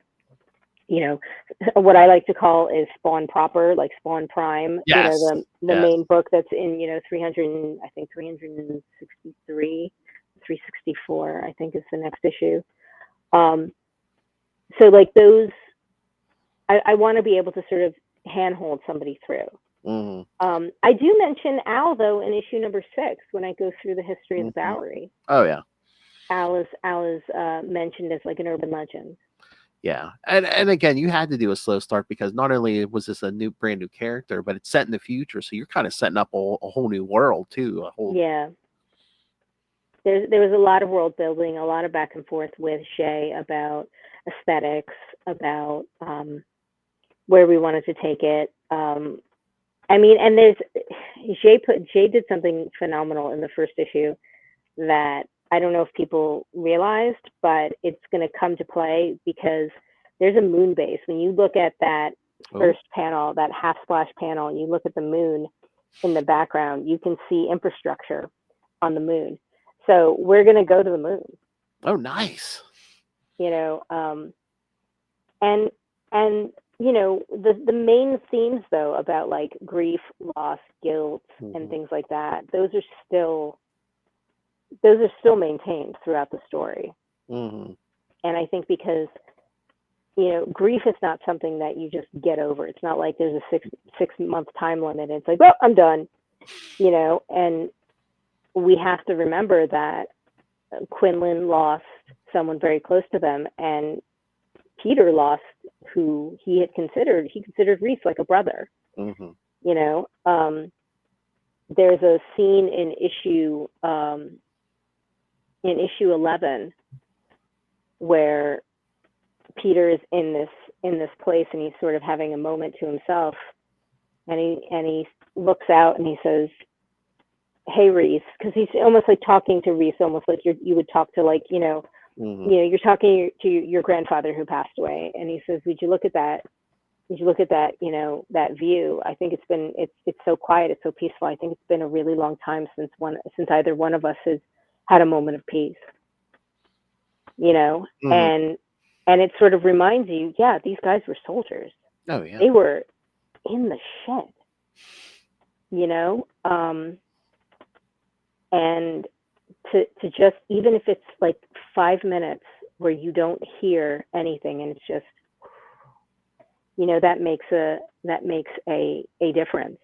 what I like to call is Spawn proper, like Spawn Prime. Yes. The main book that's in 300, I think 363, 364, I think is the next issue. So like those, I want to be able to sort of handhold somebody through. I do mention Al though in issue number 6 when I go through the history of the Bowery. Oh yeah. Al is mentioned as like an urban legend. Yeah, and again, you had to do a slow start because not only was this a brand new character, but it's set in the future, so you're kind of setting up a whole new world too. Yeah. There was a lot of world building, a lot of back and forth with Shay about aesthetics, about where we wanted to take it. And Jay did something phenomenal in the first issue that I don't know if people realized, but it's going to come to play because there's a moon base. When you look at that first panel, that half splash panel, and you look at the moon in the background, you can see infrastructure on the moon. So we're going to go to the moon. Oh, nice. The main themes though about like grief, loss, guilt, and things like that, those are still maintained throughout the story. And I think because grief is not something that you just get over. It's not like there's a six month time limit. It's like, well, I'm done. And we have to remember that Quinlan lost someone very close to them, and Peter lost who he considered Reese like a brother. There's a scene in issue 11 where Peter is in this place, and he's sort of having a moment to himself, and he looks out and he says, "Hey Reese," because he's almost like talking to Reese, almost like you would talk to like you're talking to your grandfather who passed away, and he says, "Would you look at that? Would you look at that? That view? I think it's so quiet, it's so peaceful. I think it's been a really long time since either one of us has had a moment of peace." And it sort of reminds you, yeah, these guys were soldiers. Oh yeah, they were in the shit. And to just, even if it's like 5 minutes where you don't hear anything and it's just, that makes a difference.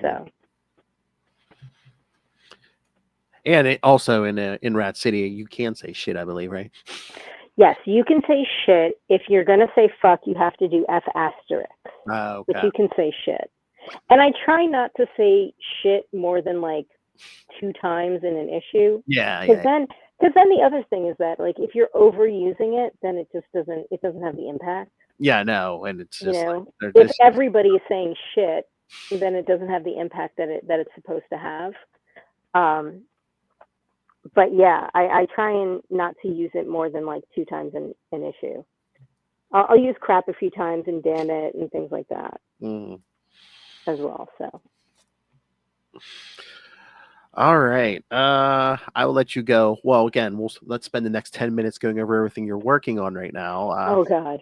So. And it also in Rat City, you can say shit, I believe, right? Yes, you can say shit. If you're gonna say fuck, you have to do F***. Okay. But you can say shit. And I try not to say shit more than like 2 times in an issue, Yeah, because yeah, then the other thing is that like if you're overusing it, then it doesn't have the impact. yeah. No, and it's You just like know, they're if just everybody is saying shit, then it doesn't have the impact that it's supposed to have. Um, but yeah, I try and not to use it more than like 2 times in an issue. I'll use crap a few times and damn it and things like that mm. as well. So All right. I will let you go. Well, again, let's spend the next 10 minutes going over everything you're working on right now. oh god,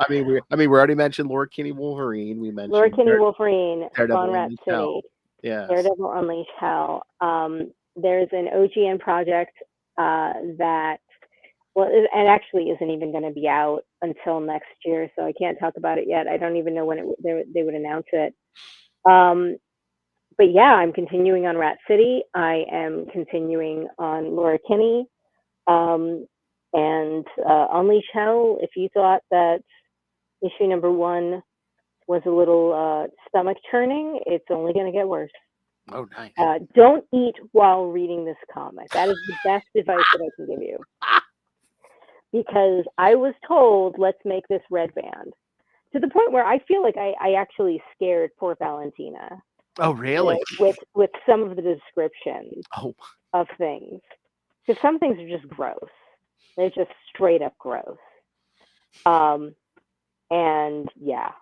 We already mentioned Laura Kinney Wolverine. We Laura mentioned Kinney Wolverine, Spawn Daredevil Rat and City, Hell. Yes. Daredevil Unleash Hell. There's an OGN project that, well, and actually isn't even going to be out until next year, so I can't talk about it yet. I don't even know when they would announce it. But yeah, I'm continuing on Rat City. I am continuing on Laura Kinney. And Unleash Hell, if you thought that issue number 1 was a little stomach churning, it's only going to get worse. Oh, nice. Don't eat while reading this comic. That is the best advice that I can give you. Because I was told, let's make this red band. To the point where I feel like I actually scared poor Valentina. Oh, really? With some of the descriptions Oh, of things. Because some things are just gross. They're just straight up gross. And yeah,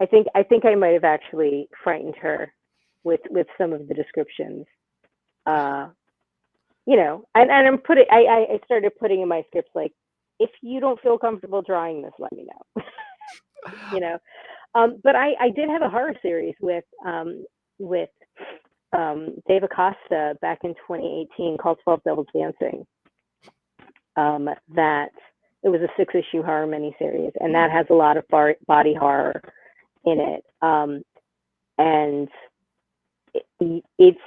I think I might have actually frightened her with some of the descriptions. You know, and I started putting in my scripts like, if you don't feel comfortable drawing this, let me know. You know, but I did have a horror series with Dave Acosta back in 2018 called 12 Devils Dancing. That it was a 6-issue horror miniseries, and that has a lot of body horror in it. And it's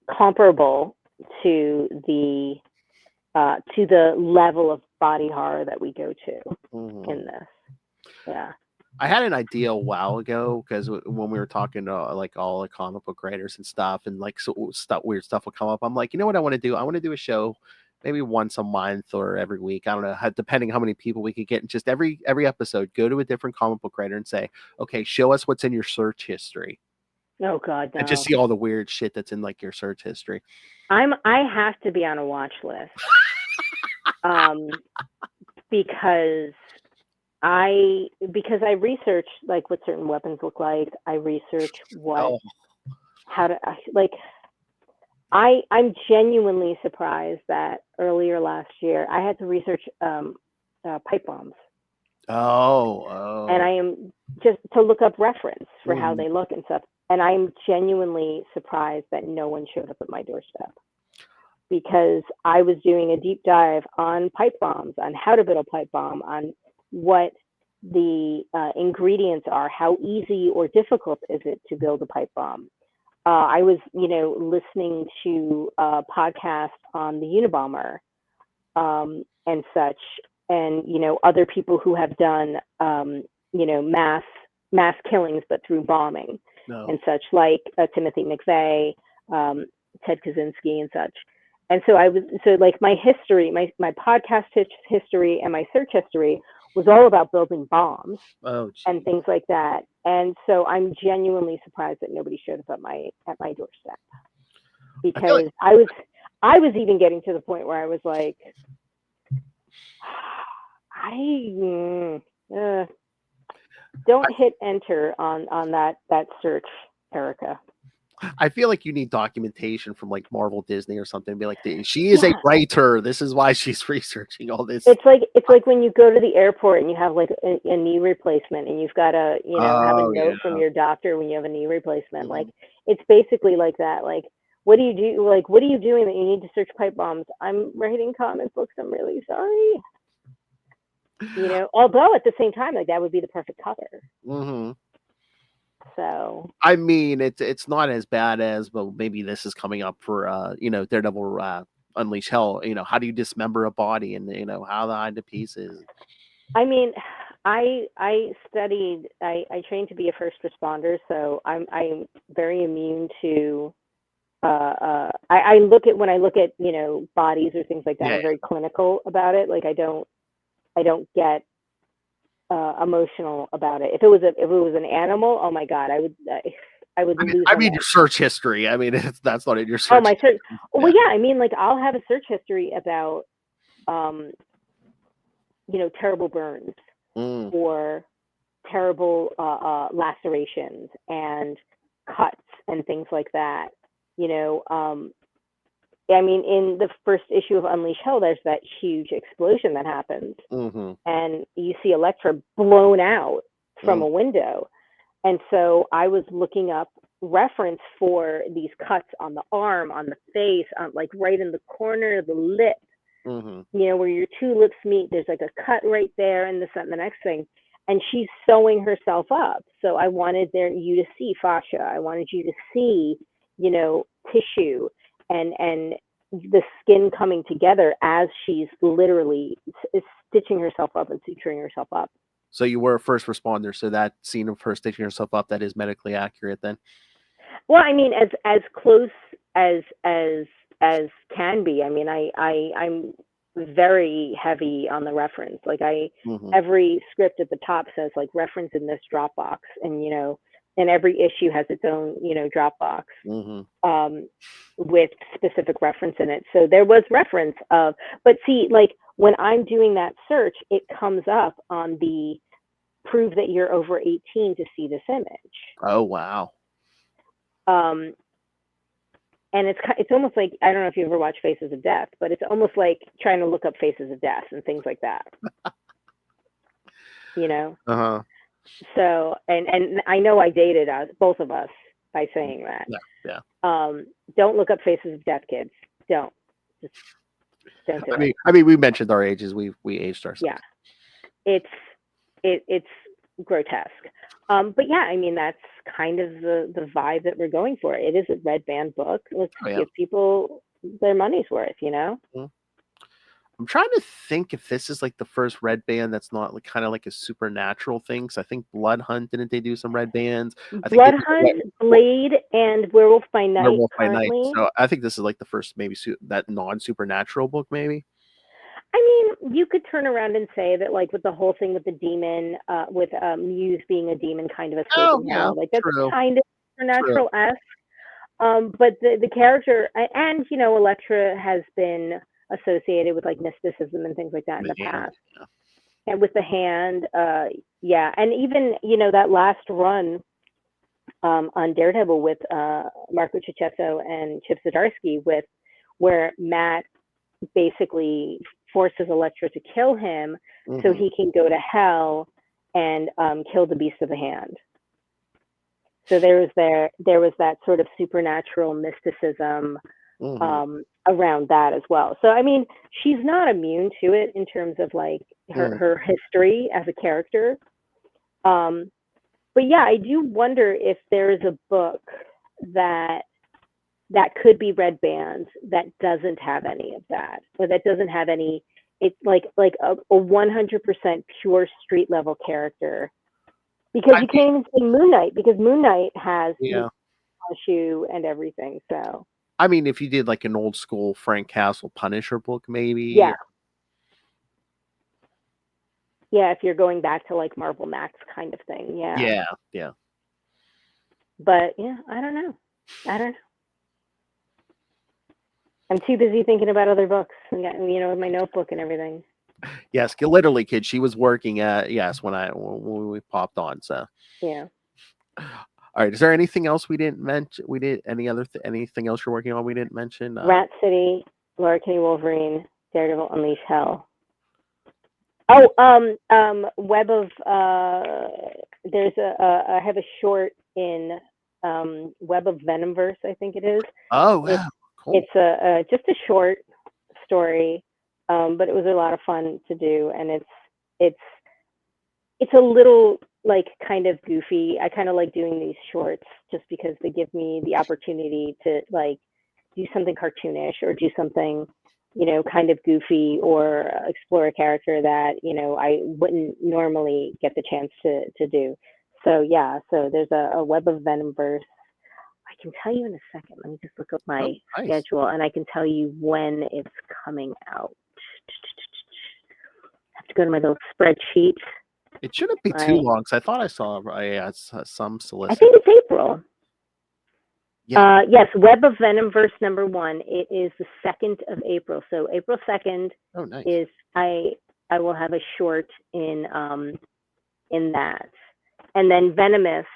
comparable to the level of body horror that we go to in this. Yeah. I had an idea a while ago because when we were talking to like all the comic book writers and stuff, and like weird stuff will come up. I'm like, you know what I want to do? I want to do a show, maybe once a month or every week. I don't know, depending how many people we could get. And just every episode, go to a different comic book writer and say, okay, show us what's in your search history. Oh God, no. And just see all the weird shit that's in like your search history. I have to be on a watch list. Because I research like what certain weapons look like. I research how to like. I'm genuinely surprised that earlier last year I had to research pipe bombs. Oh. And I am just to look up reference for how they look and stuff. And I'm genuinely surprised that no one showed up at my doorstep, because I was doing a deep dive on pipe bombs, on how to build a pipe bomb, on what the ingredients are, how easy or difficult is it to build a pipe bomb. I was, listening to a podcast on the Unabomber and such, and, other people who have done, mass killings, but through bombing and such, like Timothy McVeigh, Ted Kaczynski and such. And so like my history, my podcast history and my search history was all about building bombs and things like that. And so I'm genuinely surprised that nobody showed up at my doorstep, because I was even getting to the point where I was like, don't hit enter on that search, Erica. I feel like you need documentation from like Marvel, Disney, or something. Be like, she is a writer. This is why she's researching all this. It's like when you go to the airport and you have like a knee replacement, and you've got to have a note from your doctor when you have a knee replacement. Like, it's basically like that. Like, what do you do? Like, what are you doing that you need to search pipe bombs? I'm writing comic books. I'm really sorry. Although at the same time, like, that would be the perfect cover. So I mean, it's not as bad as, well, maybe this is coming up for Daredevil Unleash Hell. How do you dismember a body and how to hide the pieces? I mean, I studied. I trained to be a first responder, so I'm very immune to. I look at when I look at bodies or things like that. Yeah. I'm very clinical about it. Like I don't get emotional about it. If it was an animal, oh my god, I would lose I my mean your mind. search history. I mean, that's not in your Oh, search. my search. Well, Yeah. yeah, I mean, like I'll have a search history about um, terrible burns Mm, or terrible lacerations and cuts and things like that. You know, I mean, in the first issue of Unleash Hell, there's that huge explosion that happens, mm-hmm, and you see Elektra blown out from mm, a window. And so I was looking up reference for these cuts on the arm, on the face, on like right in the corner of the lip, mm-hmm. where your two lips meet. There's like a cut right there, and this and the next thing. And she's sewing herself up. So I wanted you to see fascia. I wanted you to see, tissue and the skin coming together as she's literally stitching herself up and suturing herself up. So you were a first responder, so that scene of her stitching herself up, that is medically accurate then. Well, I mean, as close as can be. I mean, I'm very heavy on the reference. Like Mm-hmm, every script at the top says like reference in this Dropbox, and every issue has its own Dropbox mm-hmm. um, with specific reference in it. So there was reference of, but see, like when I'm doing that search, it comes up on the prove that you're over 18 to see this image. Oh wow. Um, and it's almost like, I don't know if you ever watched Faces of Death, but it's almost like trying to look up Faces of Death and things like that. You know. Uh-huh. So and I know I dated us, both of us, by saying that. Yeah, yeah. Don't look up Faces of Death, kids. Don't just don't do it. I mean, we mentioned our ages. We aged Yeah, ourselves. it's it's grotesque. But yeah, I mean that's kind of the vibe that we're going for. It is a red band book. Let's Oh yeah. give people their money's worth, you know. Mhm. I'm trying to think if this is like the first red band that's not like kind of like a supernatural thing. So I think Blood Hunt, didn't they do some red bands? I think they Blood did Hunt, Blade, and Werewolf by Night Werewolf by Night. currently. So I think this is like the first maybe that non supernatural book maybe. I mean, you could turn around and say that, like, with the whole thing with the demon, with Muse being a demon kind of Oh escaping yeah, hell, like, that's true, kind of true. supernatural-esque. But the character, and, Elektra has been associated with, like, mysticism and things like that in The the hand. past. And with the hand, yeah. And even, that last run on Daredevil with Marco Cicchetto and Chip Zdarsky, where Matt basically forces Elektra to kill him so Mm-hmm. he can go to hell and kill the beast of the hand. So there was that sort of supernatural mysticism Mm-hmm. around that as well. So I mean, she's not immune to it in terms of like Mm-hmm. her history as a character. Um, but yeah, I do wonder if there is a book that could be red band that doesn't have any of that, or that doesn't have any. It's like a 100% pure street level character, because I you mean, can't even say Moon Knight, because Moon Knight has the yeah. shoe and everything. So I mean, if you did like an old school Frank Castle Punisher book, maybe. yeah, yeah, if you're going back to like Marvel Max kind of thing, yeah. Yeah, yeah. But yeah, I don't know. I don't know. I'm too busy thinking about other books and getting, with my notebook and everything. Yes, literally, kid. She was working at when we popped on. So, Yeah. all right. Is there anything else we didn't mention? We did anything else you're working on? We didn't mention. Rat City, Laura Kinney Wolverine, Daredevil Unleash Hell. Oh, Web of there's I have a short in Web of Venomverse, I think it is. Oh It's wow, cool. it's a just a short story, but it was a lot of fun to do, and it's it's a little like kind of goofy. I kind of like doing these shorts just because they give me the opportunity to like do something cartoonish or do something kind of goofy or explore a character that, I wouldn't normally get the chance to do. So yeah, so there's a Web of Venomverse. I can tell you in a second. Let me just look up my Oh, nice. schedule, and I can tell you when it's coming out. I have to go to my little spreadsheet. It shouldn't be too My, long because I thought I saw some I solicit. think it's April. Yeah. Yes, Web of Venomverse #1. It is the 2nd of April. So April 2nd Oh, nice. is I will have a short in that, and then Venomous,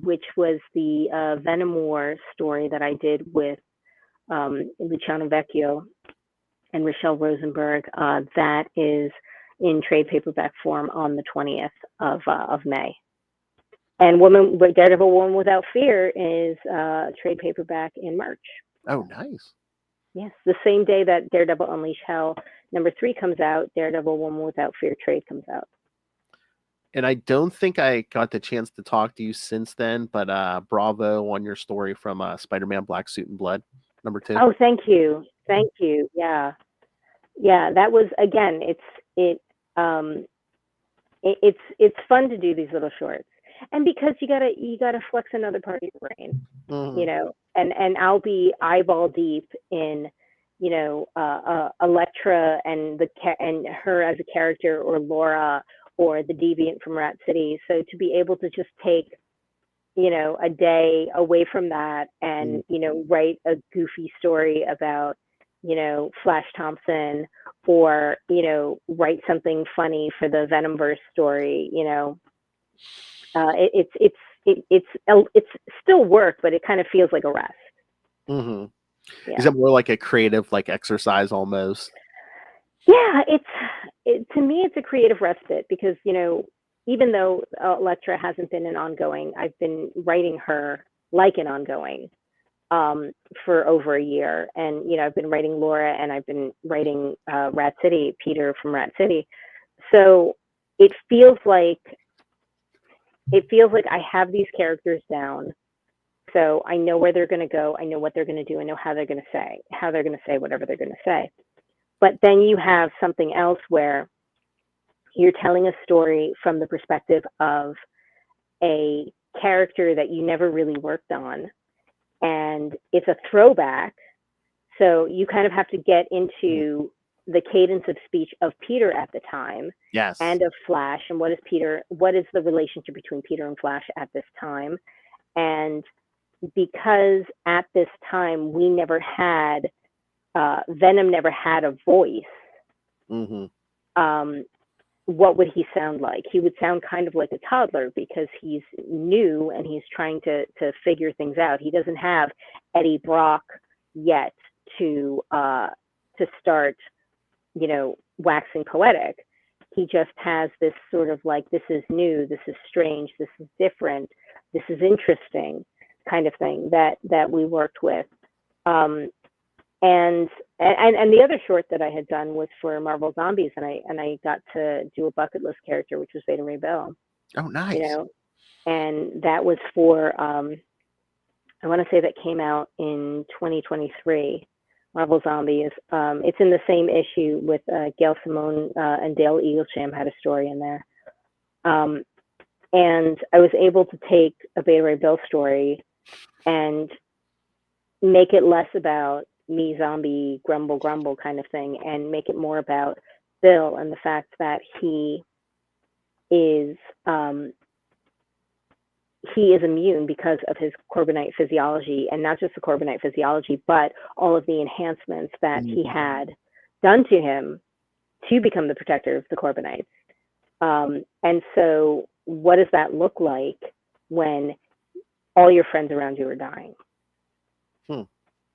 which was the Venom War story that I did with Luciano Vecchio and Rochelle Rosenberg. That is in trade paperback form on the 20th of May. And Daredevil Woman Without Fear is trade paperback in March. Oh, nice. Yes, the same day that Daredevil Unleash Hell #3 comes out, Daredevil Woman Without Fear trade comes out. And I don't think I got the chance to talk to you since then, but bravo on your story from Spider-Man Black Suit and Blood #2. Oh, thank you. Yeah. Yeah, that was, again, it's fun to do these little shorts. And because you gotta flex another part of your brain, and I'll be eyeball deep in, Elektra and and her as a character, or Laura, or the Deviant from Rat City. So to be able to just take, a day away from that and, write a goofy story about, Flash Thompson, or, write something funny for the Venomverse story, it's still work, but it kind of feels like a rest. Mm-hmm. Yeah. Is it more like a creative exercise almost? Yeah, to me, it's a creative respite because, even though Elektra hasn't been an ongoing, I've been writing her like an ongoing for over a year. And, I've been writing Laura, and I've been writing Rat City, Peter from Rat City. So it feels like I have these characters down. So I know where they're going to go. I know what they're going to do. I know how they're going to say whatever they're going to say. But then you have something else where you're telling a story from the perspective of a character that you never really worked on, and it's a throwback. So you kind of have to get into the cadence of speech of Peter at the time, Yes. and of Flash, and what is the relationship between Peter and Flash at this time. And because at this time we never had, Venom never had a voice, Mm-hmm. What would he sound like? He would sound kind of like a toddler because he's new and he's trying to figure things out. He doesn't have Eddie Brock yet to start, waxing poetic. He just has this sort of this is new, this is strange, this is different, this is interesting kind of thing that we worked with. And the other short that I had done was for Marvel Zombies, and I got to do a bucket list character, which was Beta Ray Bill. Oh, nice. And that was for, I want to say that came out in 2023, Marvel Zombies. It's in the same issue with Gail Simone and Dale Eaglesham had a story in there. And I was able to take a Beta Ray Bill story and make it less about me, zombie, grumble kind of thing, and make it more about Bill and the fact that he is immune because of his Corbinite physiology, and not just the Corbinite physiology, but all of the enhancements that he had done to him to become the protector of the Corbinites. And so what does that look like when all your friends around you are dying?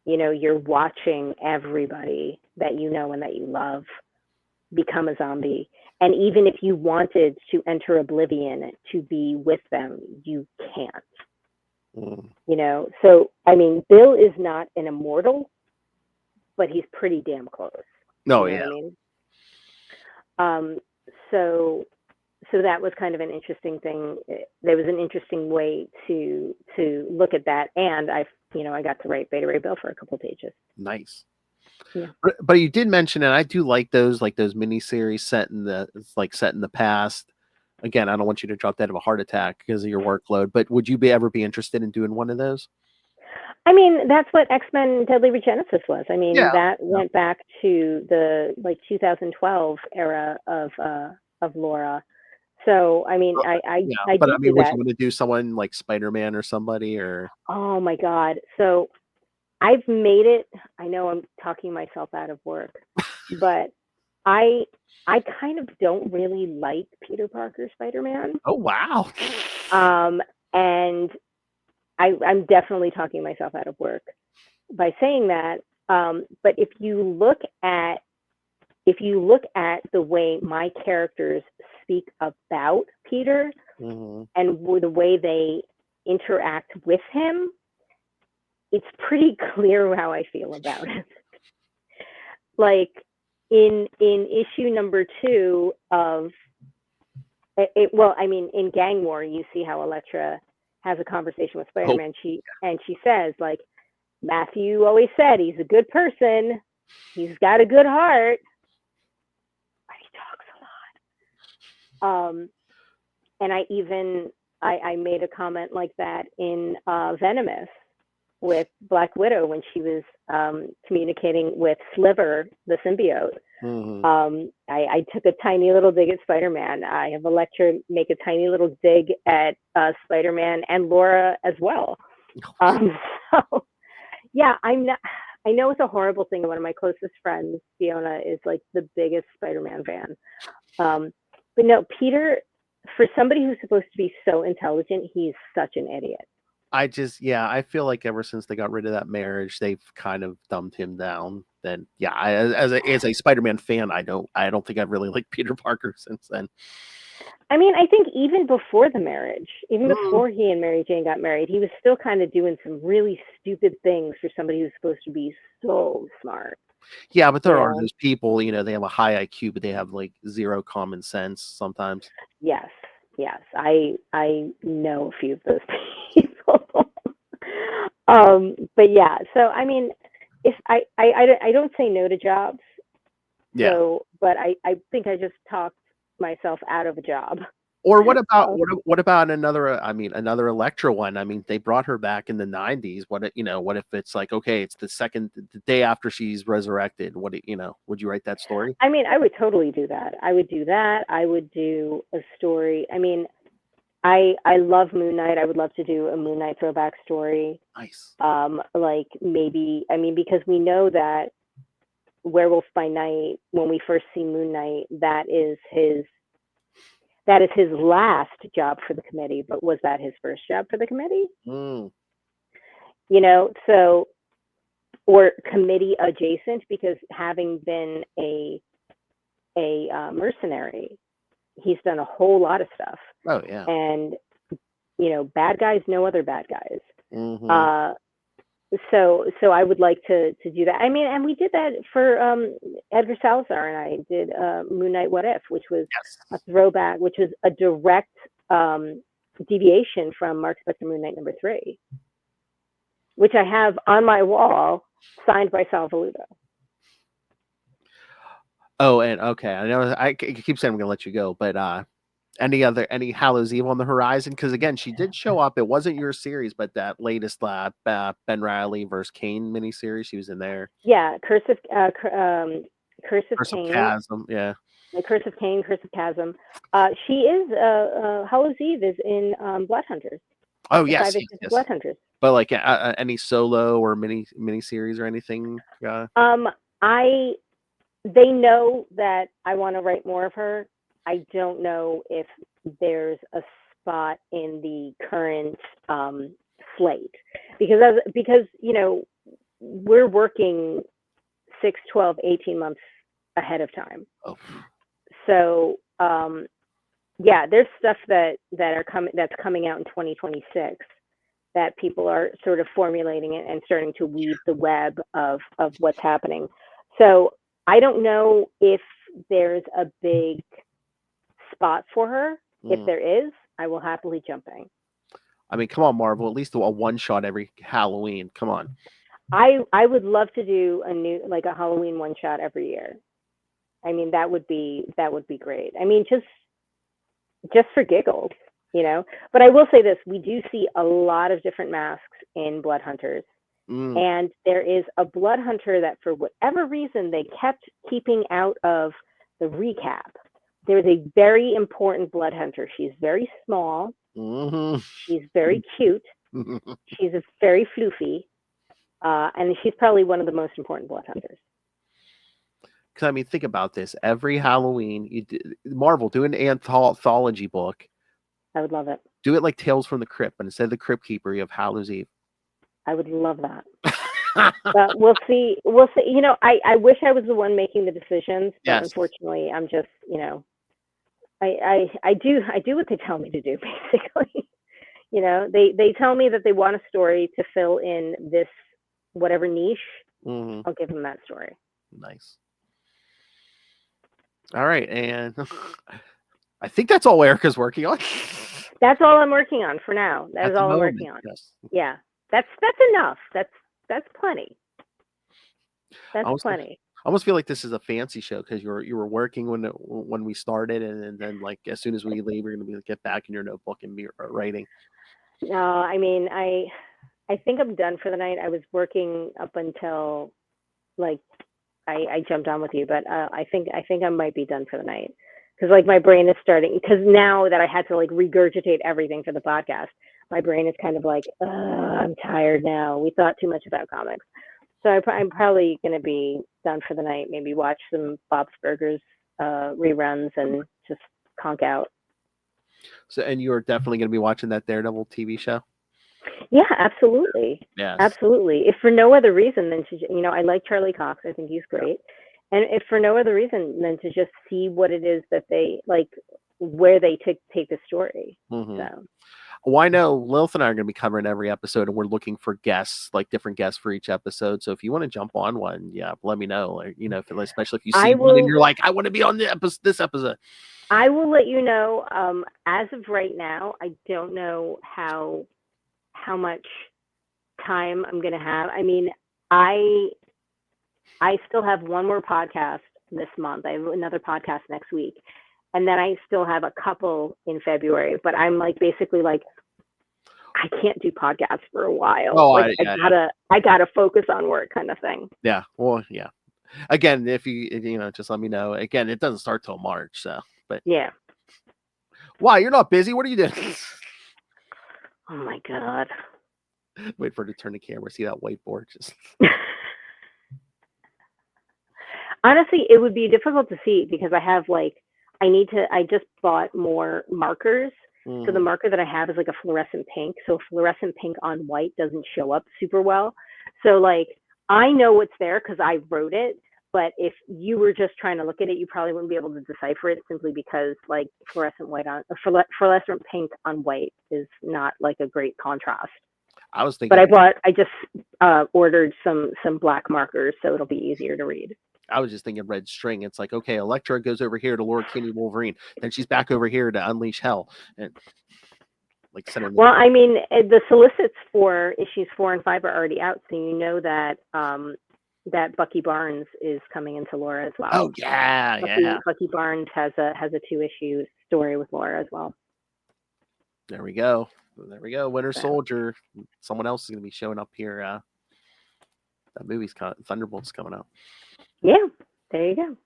You're watching everybody that you know and that you love become a zombie. And even if you wanted to enter oblivion to be with them, you can't. So, I mean, Bill is not an immortal, but he's pretty damn close. No, you know what I mean? So that was kind of an interesting thing. There was an interesting way to look at that. And I got to write Beta Ray Bill for a couple of pages. Nice. Yeah. But you did mention, and I do like those miniseries set in the set in the past. Again, I don't want you to drop dead of a heart attack because of your workload, but would you ever be interested in doing one of those? I mean, that's what X-Men Deadly Regenesis was. I mean, Yeah. that Yeah. went back to the 2012 era of Laura. So, I mean, Yeah, I but I did do mean, would you that. want to do someone like Spider-Man or somebody or Oh my God. So, I've made it. I know I'm talking myself out of work, but I I kind of don't really like Peter Parker Spider-Man. oh wow. Um, and I'm definitely talking myself out of work by saying that. But if you look at the way my characters speak about Peter Mhm. and the way they interact with him, it's pretty clear how I feel about it. Like in issue number 2 of well, I mean, in Gang War, you see how Elektra has a conversation with Oh, Spider-Man. She says like, Matthew always said he's a good person. He's got a good heart, but he talks a lot. And I made a comment like that in Venomous with Black Widow when she was communicating with Sliver, the symbiote. mhm. I took a tiny little dig at Spider-Man. I have Elektra make a tiny little dig at Spider-Man and Laura as well. Um, so yeah, I'm not. I know it's a horrible thing. One of my closest friends, Fiona, is like the biggest Spider-Man fan. Um, but no, Peter, for somebody who's supposed to be so intelligent, he's such an idiot. Yeah, I feel like ever since they got rid of that marriage, they've kind of dumbed him down. Then, yeah, as a Spider-Man fan, I don't think I've really liked Peter Parker since then. I mean, I think even before the marriage, even Mm. before he and Mary Jane got married, he was still kind of doing some really stupid things for somebody who's supposed to be so smart, Yeah, but you there are know? those people, they have a high IQ, but they have like zero common sense sometimes. Yes, yes. I know a few of those people. But yeah, so I mean, if I don't say no to jobs, Yeah. so but I think I just talked myself out of a job. Or what about Uh, what about another? I mean, another Electra one. I mean, they brought her back in the '90s. What if it's like, okay, it's the day after she's resurrected? Would you write that story? I mean, I would totally do that. I would do that. I would do a story. I mean, I love Moon Knight. I would love to do a Moon Knight throwback story. Nice. Like maybe I mean because we know that Werewolf by Night, when we first see Moon Knight, that is his last job for the committee. But was that his first job for the committee? Mm. So or committee adjacent, because having been a mercenary, he's done a whole lot of stuff, Oh yeah. and bad guys know other bad guys. Hmm. Uh, so I would like to do that. I mean, and we did that for Edgar Salazar and I did Moon Knight What If, which was a Yes. throwback, which was a direct deviation from Mark Spector Moon Knight #3, which I have on my wall, signed by Sal Voluto. Oh, and okay, I know keep saying I'm gonna let you go, but any Hallows Eve on the horizon? Because again, she did show up. It wasn't your series, but that latest Ben Riley versus Kane miniseries, she was in there. Yeah, Curse of Curse of Cain, Chasm, yeah. the Curse of Cain, Curse of Chasm. She is Hallows Eve is in Blood Hunters, Oh the yes, five yes, issues of yes. Blood Hunters. But like any solo or mini series or anything? Um, I They know that I want to write more of her. I don't know if there's a spot in the current slate, because we're working 6, 12, 18 months ahead of time. Oh, So yeah, there's stuff that's coming out in 2026 that people are sort of formulating it and starting to weave the web of what's happening. So I don't know if there's a big spot for her. If mm. there is, I will happily jump in. I mean, come on, Marvel. At least a one shot every Halloween. Come on. I would love to do a new like a Halloween one shot every year. I mean, that would be great. I mean, just for giggles, you know. But I will say this: we do see a lot of different masks in Blood Hunters, Mm. and there is a Blood Hunter that, for whatever reason, they kept keeping out of the recap. There's a very important Blood Hunter. She's very small. Mm-hmm. She's very cute. She's very floofy, and she's probably one of the most important Blood Hunters. Because I mean, think about this. Every Halloween, Marvel do an anthology book. I would love it. Do it like Tales from the Crypt, but instead of the Crypt Keeper, you have Hallows Eve. I would love that. But we'll see. We'll see. You know, I wish I was the one making the decisions, but Yes. unfortunately, I'm just, you know, I do what they tell me to do, basically. You know, they tell me that they want a story to fill in this whatever niche. Mm-hmm. I'll give them that story. Nice. All right, and I think that's all Erica's working on. That's all I'm working on for now. At That's the all I'm moment, working on. yes. Yeah, that's enough. That's plenty. That's plenty. I almost feel like this is a fancy show because you were working when we started, and then like as soon as we leave, we're gonna get back in your notebook and be writing. No, I mean, I think I'm done for the night. I was working up until like I jumped on with you, but I think I might be done for the night because like my brain is starting, because now that I had to like regurgitate everything for the podcast, my brain is kind of like, I'm tired now. We thought too much about comics, so I'm probably gonna be done for the night. Maybe watch some Bob's Burgers reruns and just conk out. So, and you're definitely gonna be watching that Daredevil TV show. Yeah, absolutely. Yes. Absolutely. If for no other reason than to, you know, I like Charlie Cox. I think he's great. And if for no other reason than to just see what it is that they like, where they take the story. Mm-hmm. So. Well, I know Lilith and I are going to be covering every episode, and we're looking for guests, like different guests for each episode. So if you want to jump on one, yeah, let me know. Or, you know, especially if you see one and you're like, I want to be on this episode. I will let you know. As of right now, I don't know how much time I'm going to have. I mean, I still have one more podcast this month. I have another podcast next week. And then I still have a couple in February, but I'm like basically like, I can't do podcasts for a while. Oh, like I gotta focus on work, kind of thing. Yeah. Well, yeah. Again, if you know, just let me know. Again, it doesn't start till March, so. But yeah. Why? You're not busy. What are you doing? Oh my god. Wait for her to turn the camera. See that whiteboard? Just. Honestly, it would be difficult to see because I have like I just bought more markers. Mm-hmm. So the marker that I have is like a fluorescent pink. So fluorescent pink on white doesn't show up super well. So like I know what's there because I wrote it. But if you were just trying to look at it, you probably wouldn't be able to decipher it simply because like fluorescent pink on white is not like a great contrast. I was thinking. But I just ordered some black markers so it'll be easier to read. I was just thinking red string. It's like, okay, Elektra goes over here to Laura Kinney Wolverine. Then she's back over here to Unleash Hell. And like, well, I mean, the solicits for issues 4 and 5 are already out. So you know that that Bucky Barnes is coming into Laura as well. Oh, yeah. Bucky Barnes has a 2-issue story with Laura as well. There we go. Winter Soldier. Someone else is going to be showing up here. That movie's Thunderbolt's coming out. Yeah, there you go.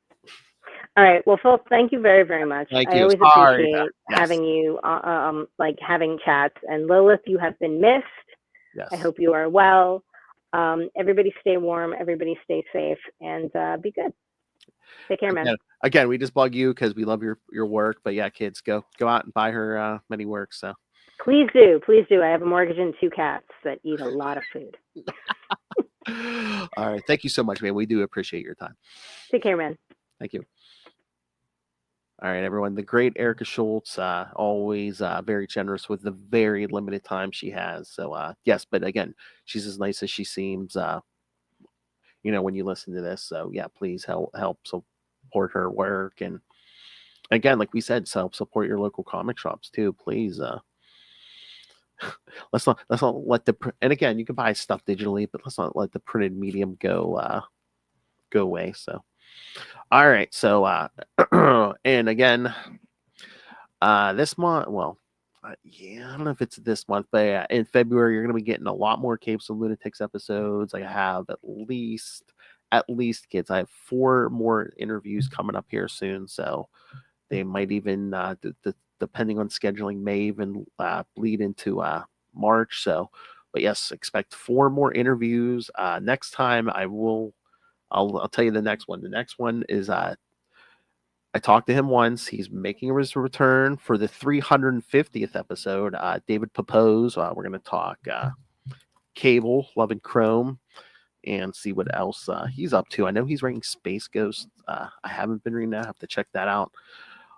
All right. Well, Phil, thank you very, very much. Thank you. I always appreciate having you, like having chats. And Lilith, you have been missed. Yes. I hope you are well. Everybody stay warm. Everybody stay safe, and be good. Take care, man. Again, we just bug you because we love your work. But yeah, kids, go out and buy her many works. So please do. I have a mortgage and 2 cats that eat a lot of food. All right. Thank you so much, man. We do appreciate your time. Take care, man. Thank you. All right, everyone. The great Erica Schultz, always very generous with the very limited time she has. So, yes, but again, she's as nice as she seems, you know, when you listen to this. So, yeah, please help support her work. And again, like we said, help support your local comic shops, too. Please let's not let and again, you can buy stuff digitally, but let's not let the printed medium go away. So all right, so and again, this month, well, yeah, I don't know if it's this month, but yeah, in February, you're going to be getting a lot more Capes and Lunatics episodes. I have at least, kids, I have 4 more interviews coming up here soon. So they might even, depending on scheduling, may even bleed into March. So, but yes, expect 4 more interviews. Next time, I'll tell you the next one. The next one is I talked to him once. He's making his return for the 350th episode. David Papose. We're going to talk Cable, Love and Chrome, and see what else he's up to. I know he's writing Space Ghost. I haven't been reading that. I have to check that out.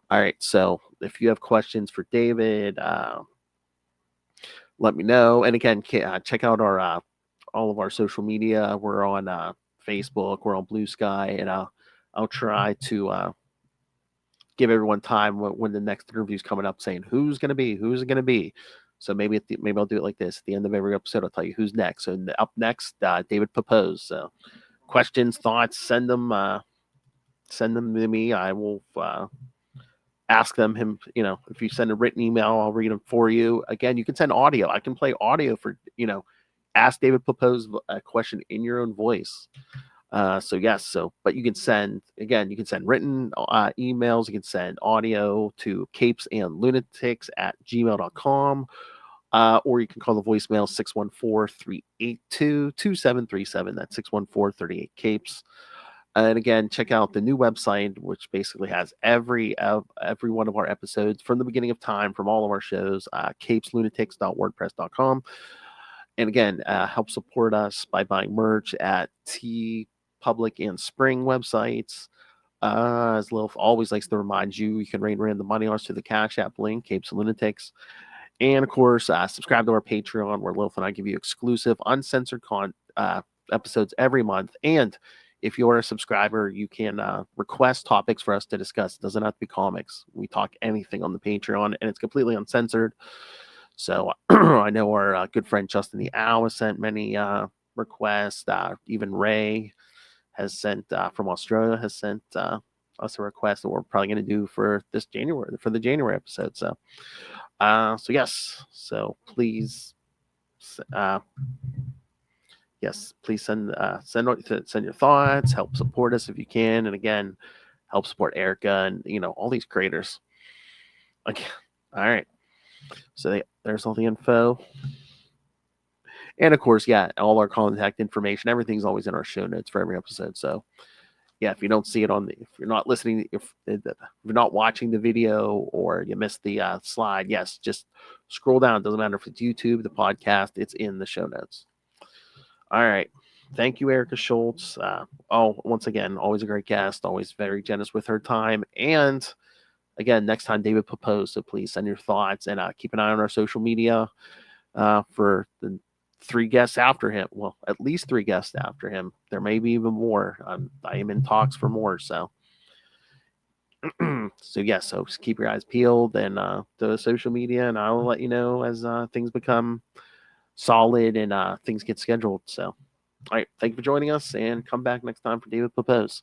All right. So if you have questions for David, let me know. And again, check out our all of our social media. We're on Facebook. We're on Blue Sky, and I'll try to give everyone time when the next interview is coming up, saying who's it going to be. So maybe I'll do it like this at the end of every episode. I'll tell you who's next. So up next, David Papose. So questions, thoughts, send them to me. I will ask them. If you send a written email, I'll read them for you. Again, you can send audio. I can play audio for ask David Papose a question in your own voice. So yes, but you can send written emails, you can send audio to CapesandLunatics@gmail.com, or you can call the voicemail 614-382-2737. That's 614-38-CAPES. And again, check out the new website, which basically has every one of our episodes from the beginning of time, from all of our shows, CapesLunatics.wordpress.com. And again, help support us by buying merch at Public and Spring websites. As Lil always likes to remind you, you can rain the money orders to the Cash App link, Capes and Lunatics. And of course, subscribe to our Patreon, where Lil and I give you exclusive, uncensored episodes every month. And if you're a subscriber, you can request topics for us to discuss. It doesn't have to be comics. We talk anything on the Patreon, and it's completely uncensored. So I know our good friend Justin the Owl has sent many requests. Even Ray has sent from Australia has sent us a request that we're probably going to do for the January episode. So yes, so please please send your thoughts, help support us if you can, and again, help support Erica and all these creators. Okay, all right. So there's all the info. And of course, all our contact information, everything's always in our show notes for every episode. So if you don't see it if you're not listening, if you're not watching the video or you missed the slide, yes, just scroll down. It doesn't matter if it's YouTube, the podcast, it's in the show notes. All right. Thank you, Erica Schultz. Once again, always a great guest, always very generous with her time. And again, next time, David Papose. So please send your thoughts and keep an eye on our social media for the 3 guests after him. Well, at least 3 guests after him. There may be even more. I am in talks for more. So, so just keep your eyes peeled and the social media, and I will let you know as things become solid and things get scheduled. So, all right, thank you for joining us, and come back next time for David Papose.